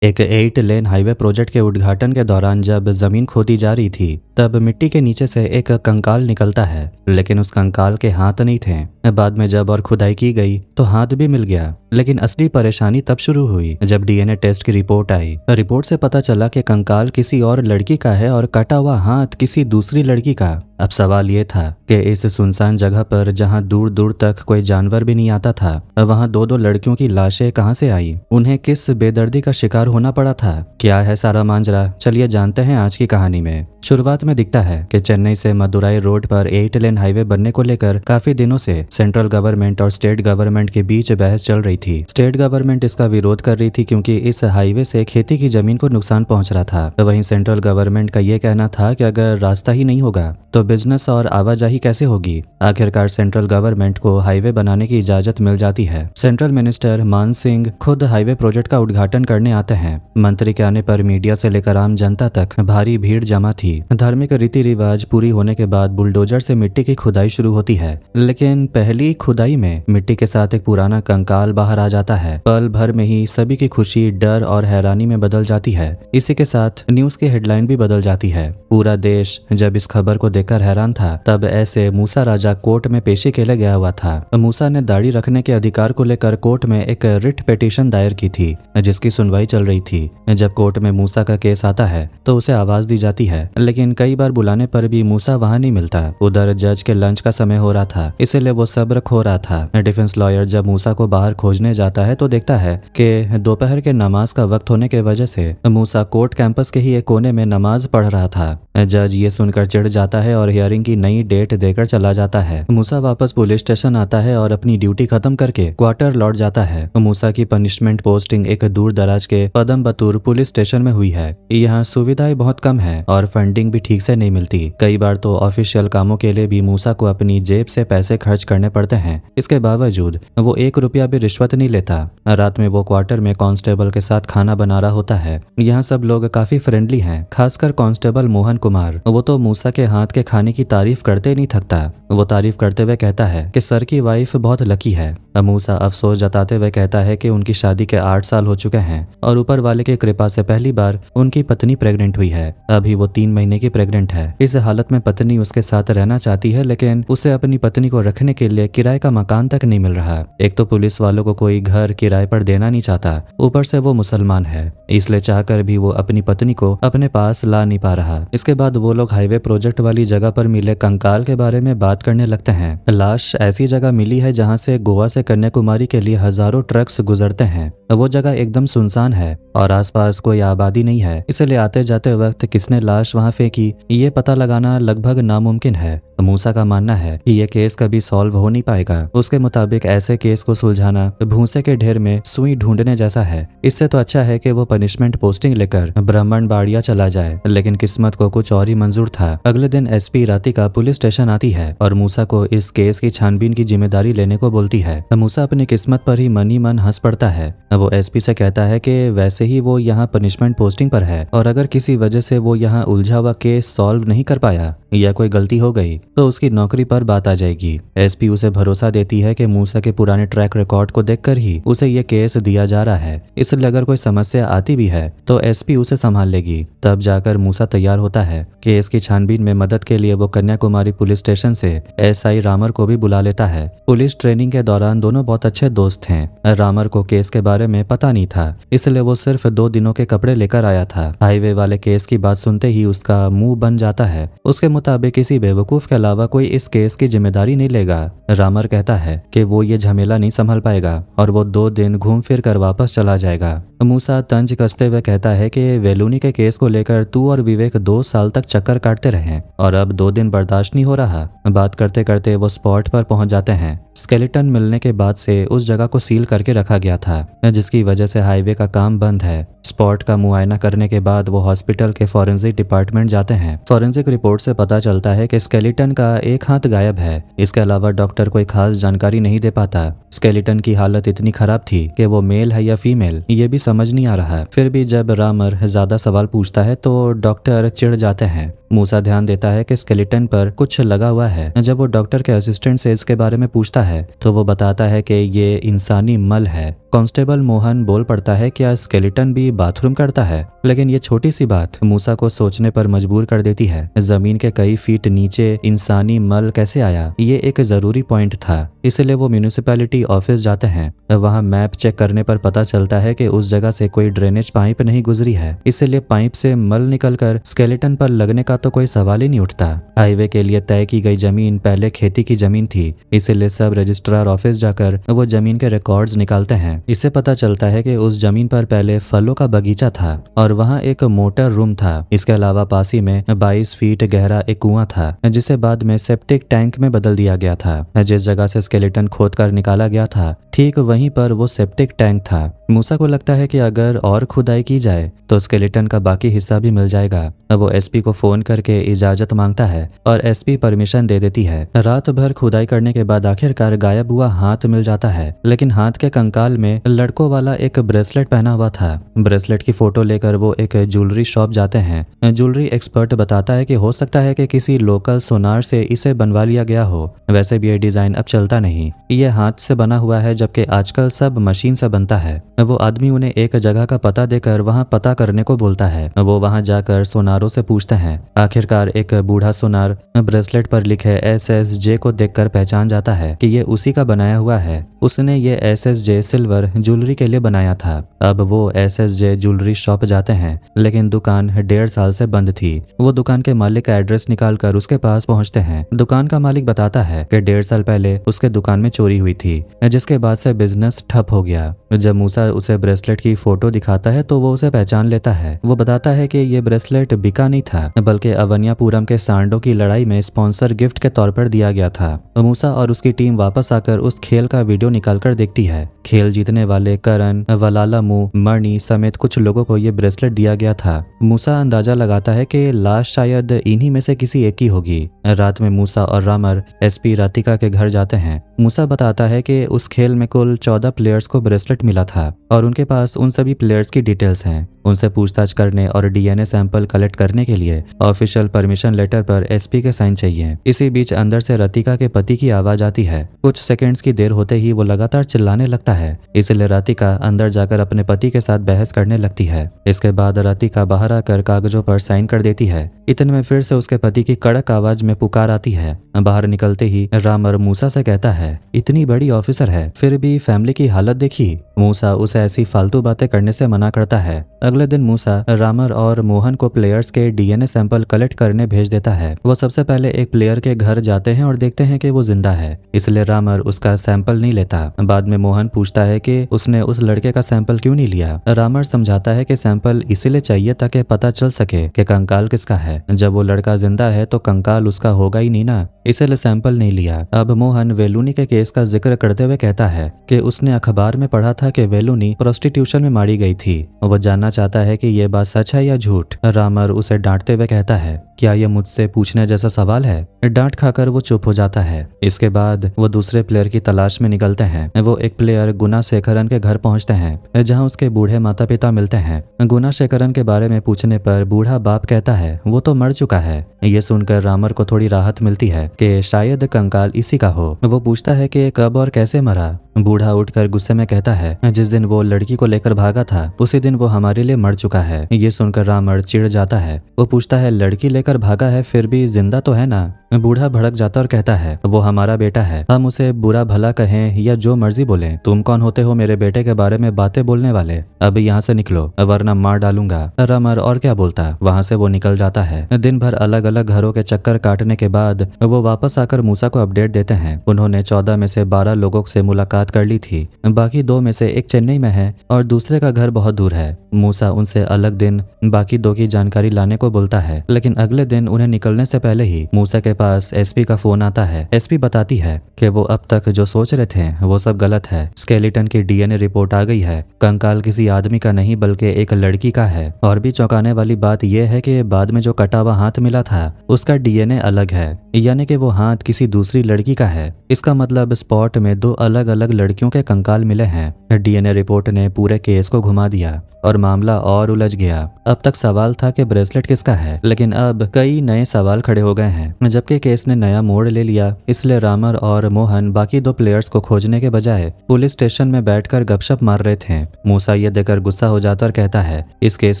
एक 8 lane highway project के उद्घाटन के दौरान जब जमीन खोदी जा रही थी तब मिट्टी के नीचे से एक कंकाल निकलता है, लेकिन उस कंकाल के हाथ नहीं थे। बाद में जब और खुदाई की गई तो हाथ भी मिल गया, लेकिन असली परेशानी तब शुरू हुई जब डीएनए टेस्ट की रिपोर्ट आई। रिपोर्ट से पता चला कि कंकाल किसी और लड़की का है और कटा हुआ हाथ किसी दूसरी लड़की का। अब सवाल ये था कि इस सुनसान जगह पर जहां दूर दूर तक कोई जानवर भी नहीं आता था, वहां दो दो लड़कियों की लाशें कहां से आई? उन्हें किस बेदर्दी का शिकार होना पड़ा था? क्या है सारा मांजरा? चलिए जानते हैं आज की कहानी में। शुरुआत में दिखता है कि चेन्नई से मदुराई रोड पर 8 लेन हाईवे बनने को लेकर काफी दिनों से सेंट्रल गवर्नमेंट और स्टेट गवर्नमेंट के बीच बहस चल रही थी। स्टेट गवर्नमेंट इसका विरोध कर रही थी क्योंकि इस हाईवे से खेती की जमीन को नुकसान पहुंच रहा था। तो वहीं सेंट्रल गवर्नमेंट का ये कहना था कि अगर रास्ता ही नहीं होगा तो बिजनेस और आवाजाही कैसे होगी। आखिरकार सेंट्रल गवर्नमेंट को हाईवे बनाने की इजाजत मिल जाती है। सेंट्रल मिनिस्टर मान सिंह खुद हाईवे प्रोजेक्ट का उद्घाटन करने आते हैं। मंत्री के आने पर मीडिया से लेकर आम जनता तक भारी भीड़ जमा थी। धार्मिक रीति रिवाज पूरी होने के बाद बुलडोजर से मिट्टी की खुदाई शुरू होती है, लेकिन पहली खुदाई में मिट्टी के साथ एक पुराना कंकाल बाहर आ जाता है। पल भर में ही सभी की खुशी डर और हैरानी में बदल जाती है। इसी के साथ न्यूज की हेडलाइन भी बदल जाती है। पूरा देश जब इस खबर को देखकर हैरान था, तब ऐसे मूसा राजा कोर्ट में पेशी के लिए गया हुआ था। मूसा ने दाढ़ी रखने के अधिकार को लेकर कोर्ट में एक रिट पिटीशन दायर की थी, जिसकी सुनवाई चल रही थी। जब कोर्ट में मूसा का केस आता है तो उसे आवाज दी जाती है, लेकिन कई बार बुलाने पर भी मूसा वहां नहीं मिलता। उधर जज के लंच का समय हो रहा था, इसीलिए वो सब्र खो रहा था। डिफेंस लॉयर जब मूसा को बाहर खोजने जाता है तो देखता है कि दोपहर के नमाज का वक्त होने की वजह से मूसा कोर्ट कैंपस के ही एक कोने में नमाज पढ़ रहा था। जज ये सुनकर चिढ़ जाता है और हियरिंग की नई डेट देकर चला जाता है। मूसा वापस पुलिस स्टेशन आता है और अपनी ड्यूटी खत्म करके क्वार्टर लौट जाता है। मूसा की पनिशमेंट पोस्टिंग एक दूर दराज के पदमबतूर पुलिस स्टेशन में हुई है। यहाँ सुविधाएं बहुत कम है और फंडिंग भी ठीक से नहीं मिलती। कई बार तो ऑफिशियल कामों के लिए भी मूसा को अपनी जेब से पैसे खर्च करने पड़ते हैं। इसके बावजूद वो 1 रुपया भी रिश्वत नहीं लेता। रात में वो क्वार्टर में कांस्टेबल के साथ खाना बना रहा होता है। यहाँ सब लोग काफी फ्रेंडली हैं, खासकर कांस्टेबल मोहन कुमार। वो तो मूसा के हाथ के खाने की तारीफ करते नहीं थकता। वो तारीफ करते हुए कहता है कि सर की वाइफ बहुत लकी है। मूसा अफसोस जताते हुए कहता है कि उनकी शादी के 8 साल हो चुके हैं और ऊपर वाले की कृपा से पहली बार उनकी पत्नी प्रेग्नेंट हुई है। अभी वो 3 महीने की प्रेग्नेंट है। इस हालत में पत्नी उसके साथ रहना चाहती है, लेकिन उसे अपनी पत्नी को रखने के लिए किराए का मकान तक नहीं मिल रहा। एक तो पुलिस वालों को कोई घर किराए पर देना नहीं चाहता, ऊपर से वो मुसलमान है, इसलिए चाहकर भी वो अपनी पत्नी को अपने पास ला नहीं पा रहा। इसके बाद वो लोग हाईवे प्रोजेक्ट वाली जगह पर मिले कंकाल के बारे में बात करने लगते हैं। लाश ऐसी जगह मिली है जहाँ से गोवा से कन्याकुमारी के लिए हजारों ट्रक्स गुजरते हैं। वो जगह एकदम सुनसान है और आसपास कोई आबादी नहीं है, इसलिए आते जाते वक्त किसने लाश वहां फेंकी ये पता लगाना लगभग नामुमकिन है। मूसा का मानना है कि ये केस कभी सॉल्व हो नहीं पाएगा। उसके मुताबिक ऐसे केस को सुलझाना भूसे के ढेर में सुई ढूंढने जैसा है। इससे तो अच्छा है कि वो पनिशमेंट पोस्टिंग लेकर ब्राह्मणबाड़िया चला जाए, लेकिन किस्मत को कुछ और ही मंजूर था। अगले दिन एसपी रातिका पुलिस स्टेशन आती है और मूसा को इस केस की छानबीन की जिम्मेदारी लेने को बोलती है। मूसा अपनी किस्मत पर ही मन ही मन हंस पड़ता है। वो एसपी से कहता है कि वैसे ही वो यहाँ पनिशमेंट पोस्टिंग पर है और अगर किसी वजह से वो यहाँ उलझा हुआ केस सॉल्व नहीं कर पाया या कोई गलती हो गई तो उसकी नौकरी पर बात आ जाएगी। एसपी उसे भरोसा देती है कि मूसा के पुराने ट्रैक रिकॉर्ड को देखकर ही उसे ये केस दिया जा रहा है, इसलिए अगर कोई समस्या आती भी है तो एसपी उसे संभाल लेगी। तब जाकर मूसा तैयार होता है। केस की छानबीन में मदद के लिए वो कन्याकुमारी पुलिस स्टेशन से एसआई रामर को भी बुला लेता है। पुलिस ट्रेनिंग के दौरान दोनों बहुत अच्छे दोस्त हैं। रामर को केस के बारे में पता नहीं था, इसलिए वो सिर्फ 2 दिनों के कपड़े लेकर आया था। हाईवे वाले केस की बात सुनते ही उसका मुंह बन जाता है। उसके मुताबिक किसी बेवकूफ के अलावा कोई इस केस की जिम्मेदारी नहीं लेगा। रामर कहता है कि वो ये झमेला नहीं संभाल पाएगा और वो 2 दिन घूम फिर कर वापस चला जाएगा। मूसा तंज कसते हुए कहता है कि वेलुनी के केस को लेकर तू और विवेक 2 साल तक चक्कर काटते रहे और अब 2 दिन बर्दाश्त नहीं हो रहा। बात करते करते वो स्पॉट पर पहुंच जाते हैं। स्केलेटन मिलने के बाद से उस जगह को सील करके रखा गया था, जिसकी वजह से हाईवे का काम बंद है। स्पॉट का मुआयना करने के बाद वो हॉस्पिटल के फॉरेंसिक डिपार्टमेंट जाते हैं। फॉरेंसिक रिपोर्ट से पता चलता है कि स्केलेटन का एक हाथ गायब है। इसके अलावा डॉक्टर कोई खास जानकारी नहीं दे पाता। स्केलेटन की हालत इतनी खराब थी कि वो मेल है या फीमेल ये भी समझ नहीं आ रहा। फिर भी जब रामर ज्यादा सवाल पूछता है तो डॉक्टर चिढ़ जाते हैं। मूसा ध्यान देता है कि स्केलेटन पर कुछ लगा हुआ है। जब वो डॉक्टर के असिस्टेंट से इसके बारे में पूछता है तो वो बताता है कि ये इंसानी मल है। कांस्टेबल मोहन बोल पड़ता है क्या स्केलेटन भी एसपी बाथरूम करता है, लेकिन ये छोटी सी बात मूसा को सोचने पर मजबूर कर देती है। जमीन के कई फीट नीचे इंसानी मल कैसे आया, ये एक जरूरी पॉइंट था। इसलिए वो म्यूनिसिपैलिटी ऑफिस जाते हैं। वहाँ मैप चेक करने पर पता चलता है कि उस जगह से कोई ड्रेनेज पाइप नहीं गुजरी है, इसलिए पाइप से मल निकलकर स्केलेटन पर लगने का तो कोई सवाल ही नहीं उठता। हाईवे के लिए तय की गई जमीन पहले खेती की जमीन थी, इसलिए सब रजिस्ट्रार ऑफिस जाकर वो जमीन के रिकॉर्ड्स निकालते हैं। इससे पता चलता है कि उस जमीन पर पहले फलों का बगीचा था और वहाँ एक मोटर रूम था। इसके अलावा पास ही में 22 फीट गहरा एक कुआं था, जिसे बाद में सेप्टिक टैंक में बदल दिया गया था। जिस जगह से स्केलेटन खोद कर निकाला गया था, ठीक वहीं पर वो सेप्टिक टैंक था। मूसा को लगता है कि अगर और खुदाई की जाए तो स्केलेटन का बाकी हिस्सा भी मिल जाएगा। वो एसपी को फोन करके इजाजत मांगता है और एसपी परमिशन दे देती है। रात भर खुदाई करने के बाद आखिरकार गायब हुआ हाथ मिल जाता है, लेकिन हाथ के कंकाल में लड़कों वाला एक ब्रेसलेट पहना हुआ था। ब्रेसलेट की फोटो लेकर वो एक ज्वेलरी शॉप जाते हैं। ज्वेलरी एक्सपर्ट बताता है कि हो सकता है कि किसी लोकल सोनार से इसे बनवा लिया गया हो। वैसे भी ये डिजाइन अब चलता नहीं, ये हाथ से बना हुआ है, जबकि आजकल सब मशीन से बनता है। वो आदमी उन्हें एक जगह का पता देकर वहाँ पता करने को बोलता है। वो वहाँ जाकर सोनारों से पूछते हैं। आखिरकार एक बूढ़ा सोनार ब्रेसलेट पर लिखे SSJ को देखकर पहचान जाता है कि ये उसी का बनाया हुआ है। उसने ये SSJ सिल्वर ज्वेलरी के लिए बनाया था। अब वो SSJ ज्वेलरी शॉप जाते हैं, लेकिन दुकान 1.5 साल से बंद थी। वो दुकान के मालिक का एड्रेस निकालकर उसके पास पहुंचते हैं। दुकान का मालिक बताता है कि 1.5 साल पहले उसके दुकान में चोरी हुई थी, जिसके बाद से बिजनेस ठप हो गया। जब मूसा उसे ब्रेसलेट की फोटो दिखाता है तो वो उसे पहचान लेता है। वो बताता है कि ये ब्रेसलेट बिका नहीं था, बल्कि अवन्यापुरम के सांडों की लड़ाई में स्पॉन्सर गिफ्ट के तौर पर दिया गया था। मूसा और उसकी टीम वापस आकर उस खेल का वीडियो निकालकर देखती है। खेल जीतने वाले करण, वलालामू, मणि समेत कुछ लोगों को ये ब्रेसलेट दिया गया था। मूसा अंदाजा लगाता है कि लाश शायद इन्हीं में से किसी एक की होगी। रात में मूसा और रामर एसपी राधिका के घर जाते हैं। मूसा बताता है कि उस खेल में कुल 14 प्लेयर्स को ब्रेसलेट मिला था और उनके पास उन सभी प्लेयर्स की डिटेल्स हैं। उनसे पूछताछ करने और डीएनए सैंपल कलेक्ट करने के लिए ऑफिशियल परमिशन लेटर पर एसपी के साइन चाहिए। इसी बीच अंदर से राधिका के पति की आवाज आती है। कुछ सेकंड्स की देर होते ही वो लगातार चिल्लाने लगता है, इसलिए राधिका अंदर जाकर अपने पति के साथ बहस करने लगती है। इसके बाद राधिका बाहर आकर कागजों पर साइन कर देती है। इतने में फिर से उसके पति की कड़क आवाज में पुकार आती है। बाहर निकलते ही रामर मूसा से कहता है, इतनी बड़ी ऑफिसर है फिर भी फैमिली की हालत देखी। मूसा उसे ऐसी फालतू बातें करने से मना करता है। अगले दिन मूसा रामर और मोहन को प्लेयर्स के डीएनए सैंपल कलेक्ट करने भेज देता है। वो सबसे पहले एक प्लेयर के घर जाते हैं और देखते हैं कि वो जिंदा है, इसलिए रामर उसका सैंपल नहीं लेता। बाद में मोहन पूछता है कि उसने उस लड़के का सैंपल क्यों नहीं लिया। रामर समझाता है कि सैंपल इसीलिए चाहिए ताकि पता चल सके कि कंकाल किसका है। जब वो लड़का जिंदा है तो कंकाल उसका होगा ही नहीं ना, इसलिए सैंपल नहीं लिया। अब मोहन वेलुनी के केस का जिक्र करते हुए कहता है कि उसने अखबार में पढ़ा था कि वेलुनी प्रोस्टिट्यूशन में मारी गई थी। वो जानना चाहता है कि ये बात सच है या झूठ। रामर उसे डांटते हुए कहता है, क्या ये मुझसे पूछने जैसा सवाल है। डांट खाकर वो चुप हो जाता है। इसके बाद वो दूसरे प्लेयर की तलाश में निकलते हैं। वो एक प्लेयर गुना शेखरन के घर पहुंचते हैं, जहां उसके बूढ़े माता पिता मिलते हैं। गुना शेखरन के बारे में पूछने पर बूढ़ा बाप कहता है वो तो मर चुका है। ये सुनकर रामर को थोड़ी राहत मिलती है कि शायद कंकाल इसी का हो। वो पूछता है कि कब और कैसे मरा। बूढ़ा उठकर गुस्से में कहता है, जिस दिन वो लड़की को लेकर भागा था उसी दिन वो हमारे लिए मर चुका है। ये सुनकर रामर चिढ़ जाता है। वो पूछता है, लड़की लेकर भागा है फिर भी जिंदा तो है ना। बूढ़ा भड़क जाता और कहता है, वो हमारा बेटा है, हम उसे बुरा भला कहें या जो मर्जी बोलें, तुम कौन होते हो मेरे बेटे के बारे में बातें बोलने वाले। अब यहाँ से निकलो वरना मार डालूंगा। रामर और क्या बोलता, वहाँ से वो निकल जाता है। दिन भर अलग अलग घरों के चक्कर काटने के बाद वो वापस आकर मूसा को अपडेट देते हैं। उन्होंने 14 में से 12 लोगों से मुलाकात कर ली थी, बाकी 2 में से एक चेन्नई में है और दूसरे का घर बहुत दूर है। मूसा उनसे अलग दिन बाकी 2 की जानकारी लाने को बोलता है, लेकिन अगले दिन उन्हें निकलने से पहले ही मूसा के पास एसपी का फोन आता है। एसपी बताती है कि वो अब तक जो सोच रहे थे वो सब गलत है। स्केलेटन की डीएनए रिपोर्ट आ गई है। कंकाल किसी आदमी का नहीं बल्कि एक लड़की का है। और भी चौंकाने वाली बात यह है कि बाद में जो कटा हुआ हाथ मिला था उसका डीएनए अलग है, यानी कि कि वो हाथ किसी दूसरी लड़की का है। इसका मतलब स्पॉट में दो अलग अलग लड़कियों के कंकाल मिले हैं। डीएनए रिपोर्ट ने पूरे केस को घुमा दिया और मामला और उलझ गया। अब तक सवाल था कि ब्रेसलेट किसका है, लेकिन अब कई नए सवाल खड़े हो गए हैं। जबकि केस ने नया मोड़ ले लिया, इसलिए रामर और मोहन बाकी दो प्लेयर्स को खोजने के बजाय पुलिस स्टेशन में बैठकर गपशप मार रहे थे। मूसा ये देखकर गुस्सा हो जाता और कहता है, इस केस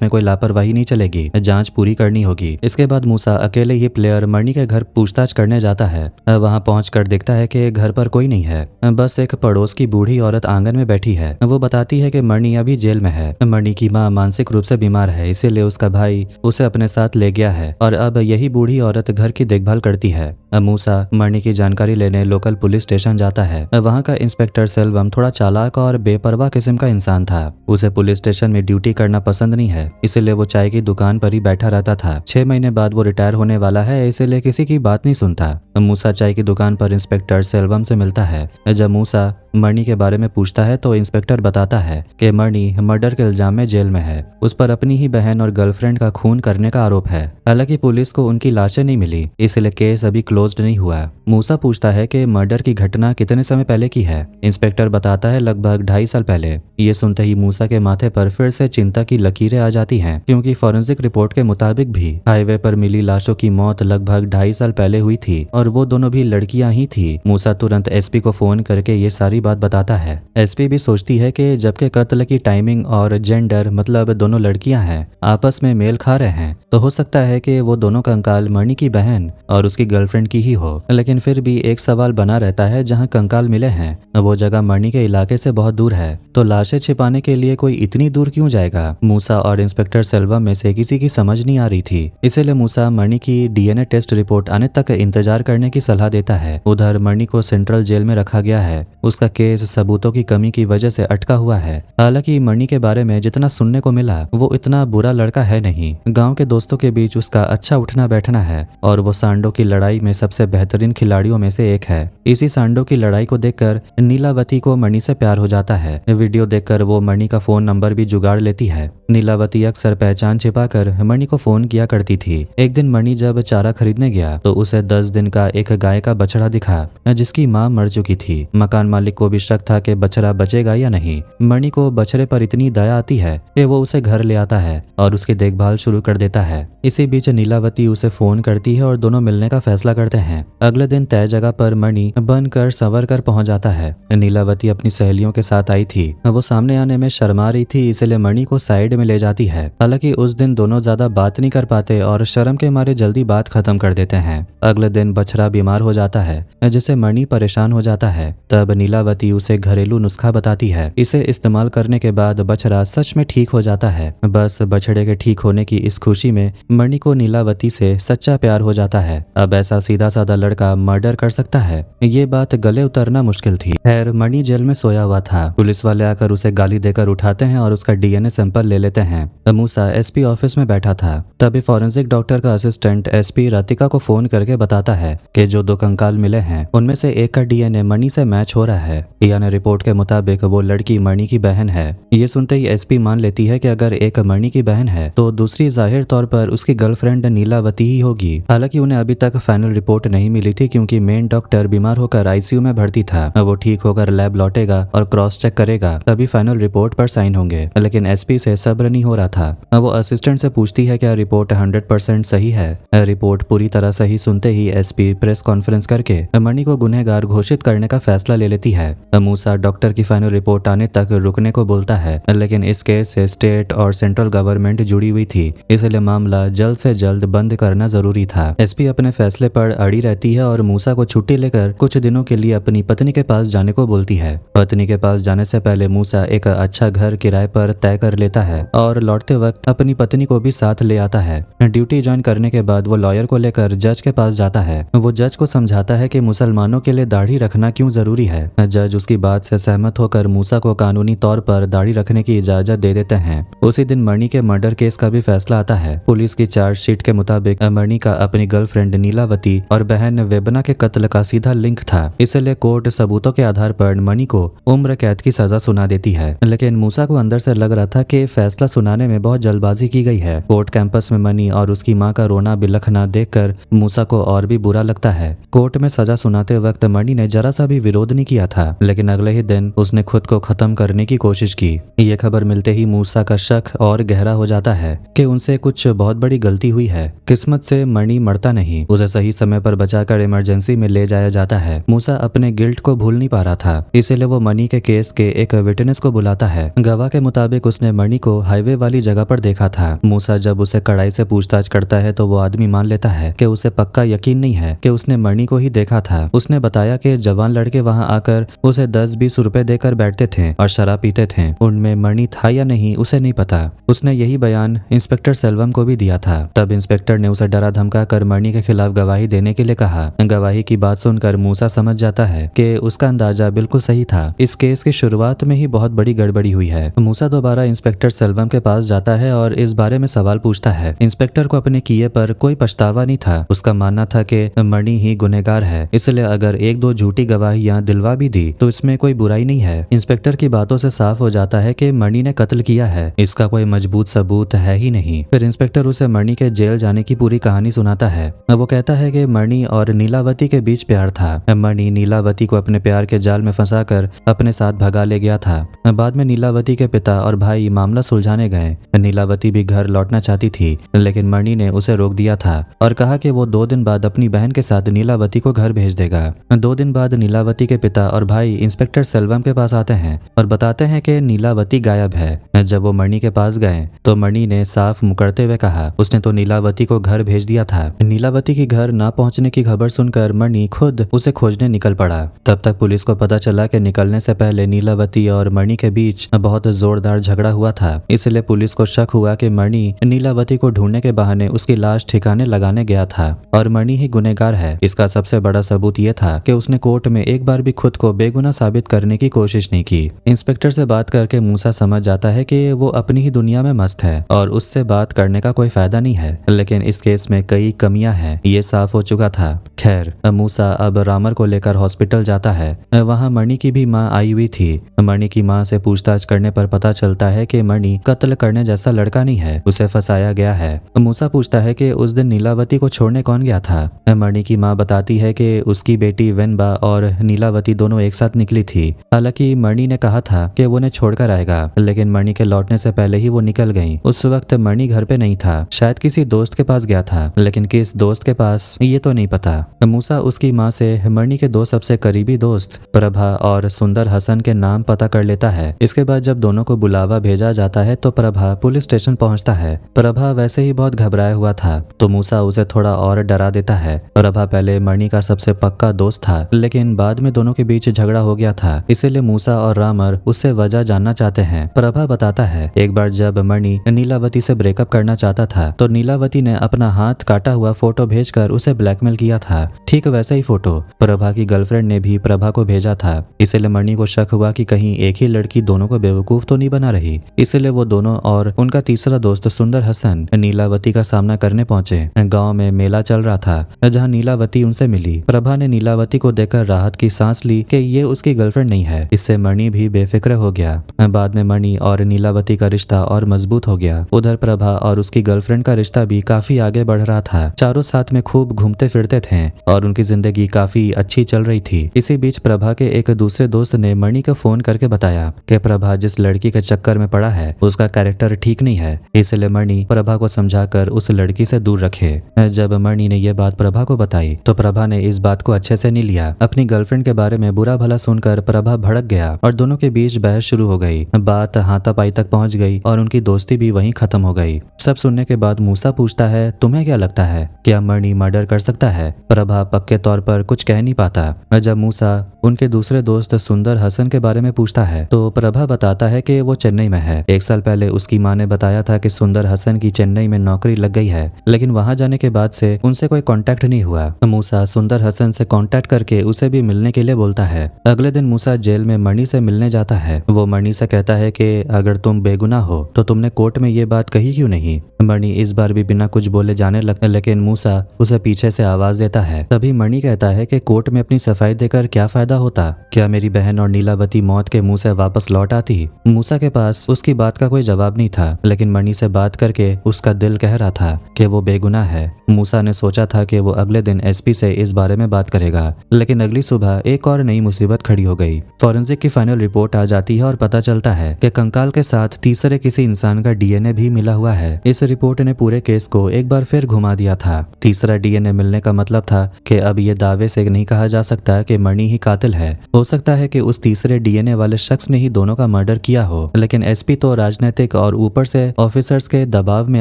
में कोई लापरवाही नहीं चलेगी, जांच पूरी करनी होगी। इसके बाद मूसा अकेले ही प्लेयर मणि के घर पूछताछ करने जाता है। वहां पहुंचकर देखता है कि घर पर कोई नहीं है, बस एक पड़ोस की बूढ़ी औरत आंगन में बैठी है। वो बताती है कि मणि अभी जेल में है। मणि की मां मानसिक रूप से बीमार है, इसीलिए उसका भाई उसे अपने साथ ले गया है और अब यही बूढ़ी औरत घर की देखभाल करती है। मूसा मणि की जानकारी लेने लोकल पुलिस स्टेशन जाता है। वहां का इंस्पेक्टर सेल्वम थोड़ा चालाक और बेपरवाह किस्म का इंसान था। उसे पुलिस स्टेशन में ड्यूटी करना पसंद नहीं है, इसीलिए वो चाय की दुकान पर ही बैठा रहता था। 6 महीने बाद वो रिटायर होने वाला है, इसीलिए किसी की बात नहीं सुनता। मूसा चाय की दुकान पर इंस्पेक्टर सेल्वम से मिलता है। जब मूसा मणि के बारे में पूछता है तो इंस्पेक्टर बताता है कि मणि मर्डर के इल्जाम में जेल में है। उस पर अपनी ही बहन और गर्लफ्रेंड का खून करने का आरोप है। हालांकि पुलिस को उनकी लाशें नहीं मिली, इसलिए केस अभी क्लोज्ड नहीं हुआ। मूसा पूछता है कि मर्डर की घटना कितने समय पहले की है। इंस्पेक्टर बताता है लगभग 2.5 साल पहले। ये सुनते ही मूसा के माथे पर फिर से चिंता की लकीरें आ जाती हैं, क्योंकि फॉरेंसिक रिपोर्ट के मुताबिक भी हाईवे पर मिली लाशों की मौत लगभग 2.5 साल पहले हुई थी और वो दोनों भी लड़कियां ही थी। मूसा तुरंत एसपी को फोन करके ये सारी बात बताता है। एसपी भी सोचती है कि जबकि कत्ल की टाइमिंग और जेंडर मतलब दोनों लड़कियां हैं आपस में मेल खा रहे हैं, तो हो सकता है कि वो दोनों कंकाल मणि की बहन और उसकी गर्लफ्रेंड की ही हो। लेकिन फिर भी एक सवाल बना रहता है, जहां कंकाल मिले हैं वो जगह मणि के इलाके से बहुत दूर है, तो लाशें छिपाने के लिए कोई इतनी दूर क्यों जाएगा। मूसा और इंस्पेक्टर सेल्वम में से किसी की समझ नहीं आ रही थी, इसीलिए मूसा मणि की डीएनए टेस्ट रिपोर्ट आने तक इंतजार करने की सलाह देता है। उधर मणि को सेंट्रल जेल में रखा गया है। उसका केस सबूतों की कमी की वजह से अटका हुआ है। हालांकि मणि के बारे में जितना सुनने को मिला, वो इतना बुरा लड़का है नहीं। गांव के दोस्तों के बीच उसका अच्छा उठना बैठना है और वो सांडों की लड़ाई में सबसे बेहतरीन खिलाड़ियों में से एक है। इसी सांडों की लड़ाई को देखकर नीलावती को मणि से प्यार हो जाता है। वीडियो देखकर वो मणि का फोन नंबर भी जुगाड़ लेती है। नीलावती अक्सर पहचान छिपाकर मणि को फोन किया करती थी। एक दिन मणि जब चारा खरीदने गया तो उसे 10 दिन का एक गाय का बछड़ा दिखा, जिसकी मां मर चुकी थी। मकान मालिक को भी शक था कि बछड़ा बचेगा या नहीं। मणि को बछड़े पर इतनी दया आती है कि वो उसे घर ले आता है और उसकी देखभाल शुरू कर देता है। इसी बीच नीलावती उसे फोन करती है और दोनों मिलने का फैसला करते हैं। अगले दिन तय जगह पर मणि बनकर संवर कर पहुंच जाता है। नीलावती अपनी सहेलियों के साथ आई थी। वो सामने आने में शर्मा रही थी, इसलिए मणि को साइड में ले जाती है। हालांकि उस दिन दोनों ज्यादा बात नहीं कर पाते और शर्म के मारे जल्दी बात खत्म कर देते हैं। अगले दिन बछड़ा बीमार हो जाता है, जिससे मणि परेशान हो जाता है। तब नीलावती उसे घरेलू नुस्खा बताती है। इसे इस्तेमाल करने के बाद बछड़ा सच में ठीक हो जाता है। बस बछड़े के ठीक होने की इस खुशी में मणि को नीलावती से सच्चा प्यार हो जाता है। अब ऐसा सीधा साधा लड़का मर्डर कर सकता है, ये बात गले उतरना मुश्किल थी। खैर मणि जेल में सोया हुआ था। पुलिस वाले आकर उसे गाली देकर उठाते हैं और उसका डीएनए सैंपल ले लेते हैं। मूसा एसपी ऑफिस में बैठा था। तभी फॉरेंसिक डॉक्टर का असिस्टेंट एसपी राधिका को फोन करके बताता है कि जो 2 कंकाल मिले हैं उनमें से एक का डीएनए मणि से मैच हो रहा है। डीएनए रिपोर्ट के मुताबिक वो लड़की मणि की बहन है। ये सुनते ही एसपी मान लेती है कि अगर एक मणि की बहन है तो दूसरी जाहिर तौर पर उसकी गर्लफ्रेंड नीलावती ही होगी। हालांकि उन्हें अभी तक फाइनल रिपोर्ट नहीं मिली थी, क्योंकि मेन डॉक्टर बीमार होकर आईसीयू में भर्ती था। वो ठीक होकर लैब लौटेगा और क्रॉस चेक करेगा, तभी फाइनल रिपोर्ट पर साइन होंगे। लेकिन एसपी से सब्र नहीं हो रहा था। वो असिस्टेंट से पूछती है क्या रिपोर्ट 100% सही है। रिपोर्ट पूरी तरह सही सुनते ही एसपी प्रेस कॉन्फ्रेंस करके मणि को गुनहगार घोषित करने का फैसला ले लेती है। मूसा डॉक्टर की फाइनल रिपोर्ट आने तक रुकने को बोलता है, लेकिन इस केस से स्टेट और सेंट्रल गवर्नमेंट जुड़ी हुई थी, इसलिए मामला जल्द से जल्द बंद करना जरूरी था। एसपी अपने फैसले पर अड़ी रहती है और मूसा को छुट्टी लेकर कुछ दिनों के लिए अपनी पत्नी के पास जाने को बोलती है। पत्नी के पास जाने से पहले मूसा एक अच्छा घर किराए पर तय कर लेता है और लौटते वक्त अपनी पत्नी को भी साथ ले आता है। ड्यूटी ज्वाइन करने के बाद वो लॉयर को लेकर जज के पास जाता है। वो जज को समझाता है कि मुसलमानों के लिए दाढ़ी रखना क्यों जरूरी है, जज उसकी बात से सहमत होकर मूसा को कानूनी तौर पर दाढ़ी रखने की इजाजत दे देते हैं। उसी दिन मणि के मर्डर केस का भी फैसला आता है। पुलिस की चार्जशीट के मुताबिक मणि का अपनी गर्लफ्रेंड नीलावती और बहन वेबना के कत्ल का सीधा लिंक था, इसलिए कोर्ट सबूतों के आधार पर मणि को उम्र कैद की सजा सुना देती है। लेकिन मूसा को अंदर से लग रहा था कि फैसला सुनाने में बहुत जल्दबाजी की गई है। कोर्ट कैंपस में मणि और उसकी मां का रोना बिलखना देखकर मूसा को और भी बुरा लगता है। कोर्ट में सजा सुनाते वक्त मणि ने जरा सा भी विरोध नहीं किया था, लेकिन अगले ही दिन उसने खुद को खत्म करने की कोशिश की। ये खबर मिलते ही मूसा का शक और गहरा हो जाता है कि उनसे कुछ बहुत बड़ी गलती हुई है। किस्मत से मणि मरता नहीं, उसे सही समय पर बचाकर इमरजेंसी में ले जाया जाता है। मूसा अपने गिल्ट को भूल नहीं पा रहा था, इसीलिए वो मणि के केस के एक विटनेस को बुलाता है। गवाह के मुताबिक उसने मणि को हाईवे वाली जगह पर देखा था। मूसा जब उसे कड़ाई से पूछताछ करता है तो वो आदमी मान लेता है कि उसे पक्का यकीन नहीं है कि उसने मणि को ही देखा था। उसने बताया कि जवान लड़के वहां आकर उसे 10-20 रुपए देकर बैठते थे और शराब पीते थे। उनमें मणि था या नहीं उसे नहीं पता। उसने यही बयान इंस्पेक्टर सेल्वम को भी दिया था। तब इंस्पेक्टर ने उसे डरा धमका कर मणि के खिलाफ गवाही देने के लिए कहा। गवाही की बात सुनकर मूसा समझ जाता है कि उसका अंदाजा बिल्कुल सही था। इस केस की शुरुआत में ही बहुत बड़ी गड़बड़ी हुई है। मूसा दोबारा इंस्पेक्टर सेल्वम के पास जाता है और इस बारे में सवाल पूछता है। इंस्पेक्टर को अपने किए पर कोई पछतावा नहीं था। उसका मानना था कि मणि ही गुनहगार है, इसलिए अगर 1-2 झूठी गवाहियां दिलवा भी दी तो इसमें कोई बुराई नहीं है। इंस्पेक्टर की बातों से साफ हो जाता है कि मणि ने कत्ल किया है, इसका कोई मजबूत सबूत है ही नहीं। फिर इंस्पेक्टर उसे मणि के जेल जाने की पूरी कहानी सुनाता है। वो कहता है कि मणि और नीलावती के बीच प्यार था। मणि नीलावती को अपने प्यार के जाल में फंसाकर अपने साथ भगा ले गया था। बाद में नीलावती के पिता और भाई मामला सुलझाने गए। नीलावती भी घर लौटना चाहती थी, लेकिन मणि ने उसे रोक दिया था और कहा कि वो 2 दिन बाद अपनी बहन के साथ नीलावती को घर भेज देगा। 2 दिन बाद नीलावती के पिता और भाई इंस्पेक्टर सेल्वम के पास आते हैं और बताते हैं कि नीलावती गायब है। जब वो मणि के पास गए तो मणि ने साफ मुकरते हुए कहा उसने तो नीलावती को घर भेज दिया था। नीलावती की घर ना पहुंचने की खबर सुनकर मणि खुद उसे खोजने निकल पड़ा। तब तक पुलिस को पता चला कि निकलने से पहले नीलावती और मणि के बीच बहुत जोरदार झगड़ा हुआ था, इसलिए पुलिस को शक हुआ कि मणि नीलावती को ढूंढने के बहाने उसकी लाश ठिकाने लगाने गया था और मणि ही गुनहगार है। इसका सबसे बड़ा सबूत यह था कि उसने कोर्ट में एक बार भी खुद को बेगुनाह साबित करने की कोशिश नहीं की। इंस्पेक्टर से बात करके मूसा समझ जाता है कि वो अपनी ही दुनिया में मस्त है और उससे बात करने का कोई फायदा नहीं है, लेकिन इस केस में कई कमियां हैं, ये साफ हो चुका था। खैर, मूसा अब रामर को लेकर हॉस्पिटल जाता है। वहां मणि की भी मां आई हुई थी। मणि की मां से पूछताछ करने पर पता चलता है कि मणि कत्ल करने जैसा लड़का नहीं है, उसे फंसाया गया है। मूसा पूछता है कि उस दिन नीलावती को छोड़ने कौन गया था। मणि की मां बताती है कि उसकी बेटी वेनबा और नीलावती दोनों एक साथ निकली थी। हालांकि मणि ने कहा था कि वो उन्हें छोड़कर आएगा, लेकिन मणि के लौटने से पहले ही वो निकल गई। उस वक्त मणि घर पे नहीं था, शायद किसी दोस्त के पास गया था, लेकिन किस दोस्त के पास ये तो नहीं पता। मूसा उसकी मां से मणि के 2 सबसे करीबी दोस्त प्रभा और सुंदर हसन के नाम पता कर लेता है। इसके बाद जब दोनों को बुलावा भेजा जाता है तो प्रभा पुलिस स्टेशन पहुंचता है। प्रभा वैसे ही बहुत घबराया हुआ था, तो मूसा उसे थोड़ा और डरा देता है। प्रभा पहले मणि का सबसे पक्का दोस्त था, लेकिन बाद में दोनों के बीच झगड़ा हो गया था, इसीलिए मूसा और रामर उससे वजह जानना चाहते हैं। प्रभा बताता है एक बार जब मणि नीलावती से ब्रेकअप करना चाहता था तो नीलावती ने अपना हाथ काटा हुआ फोटो भेजकर उसे ब्लैकमेल किया था। ठीक वैसे ही फोटो प्रभा की गर्लफ्रेंड ने भी प्रभा को भेजा था, इसलिए मणि को शक हुआ कि कहीं एक ही लड़की दोनों को बेवकूफ तो नहीं बना रही। इसलिए वो दोनों और उनका तीसरा दोस्त सुंदर हसन नीलावती का सामना करने पहुंचे। गांव में मेला चल रहा था जहां नीलावती उनसे मिली। प्रभा ने नीलावती को देखकर राहत की सांस ली कि ये उसकी गर्लफ्रेंड नहीं है। इससे मणि भी बेफिक्र हो गया। बाद में मणि और नीलावती का रिश्ता और मजबूत हो गया। उधर प्रभा और उसकी गर्लफ्रेंड का रिश्ता भी काफी आगे बढ़ रहा था। चारों साथ में खूब घूमते फिरते थे और उनकी जिंदगी काफी अच्छी चल रही थी। इसी बीच प्रभा के एक दूसरे दोस्त ने मणि को फोन करके बताया कि प्रभा जिस लड़की के चक्कर में पड़ा है उसका कैरेक्टर ठीक नहीं है, इसलिए मणि प्रभा को समझाकर उस लड़की से दूर रखे। जब मणि ने यह बात प्रभा को बताई तो प्रभा ने इस बात को अच्छे से नहीं लिया। अपनी गर्लफ्रेंड के बारे में बुरा भला सुनकर प्रभा भड़क गया और दोनों के बीच बहस शुरू हो गई। बात हाथापाई तक पहुंच गई और उनकी दोस्ती भी वहीं खत्म हो गई। सब सुनने के बाद मूसा पूछता है, तुम्हें क्या लगता है, क्या मणि मर्डर कर सकता है? प्रभा पक्के तौर पर कुछ कह नहीं पाता। जब मूसा उनके दूसरे दोस्त सुंदर हसन के बारे में पूछता है तो प्रभा बताता है कि वो चेन्नई में है। 1 साल पहले उसकी माँ ने बताया था कि सुंदर हसन की चेन्नई में नौकरी लग गई है, लेकिन वहां जाने के बाद से उनसे कोई कांटेक्ट नहीं हुआ। मूसा सुंदर हसन से कांटेक्ट करके उसे भी मिलने के लिए बोलता है। अगले दिन मूसा जेल में मणि से मिलने जाता है। वो मणि से कहता है कि अगर तुम बेगुनाह हो तो तुमने कोर्ट में ये बात कही क्यों नहीं? मणि इस बार भी बिना कुछ बोले जाने लगता है, लेकिन मूसा उसे पीछे से आवाज देता है। तभी मणि कहता है कि कोर्ट में अपनी सफाई देकर क्या फायदा होता? क्या मेरी बहन और नीलावती मौत के मुंह से वापस लौट आती? मूसा के पास उसकी बात का कोई जवाब नहीं था, लेकिन मणि से बात करके उसका दिल कह रहा था कि वो बेगुनाह है। मूसा ने सोचा था कि वो अगले दिन एसपी से इस बारे में बात करेगा, लेकिन अगली सुबह एक और नई मुसीबत खड़ी हो गई। फॉरेंसिक की फाइनल रिपोर्ट आ जाती है और पता चलता है कि कंकाल के साथ तीसरे किसी इंसान का डीएनए भी मिला हुआ है। इस रिपोर्ट ने पूरे केस को एक बार फिर घुमा दिया था। तीसरा डीएनए मिलने का मतलब था कि अब ये दावे से नहीं कहा जा सकता कि मणि ही कातिल है। हो सकता है कि उस तीसरे डीएनए वाले शख्स ने ही दोनों का मर्डर किया हो, लेकिन एसपी तो राजनीतिक और ऊपर से ऑफिसर्स के दबाव में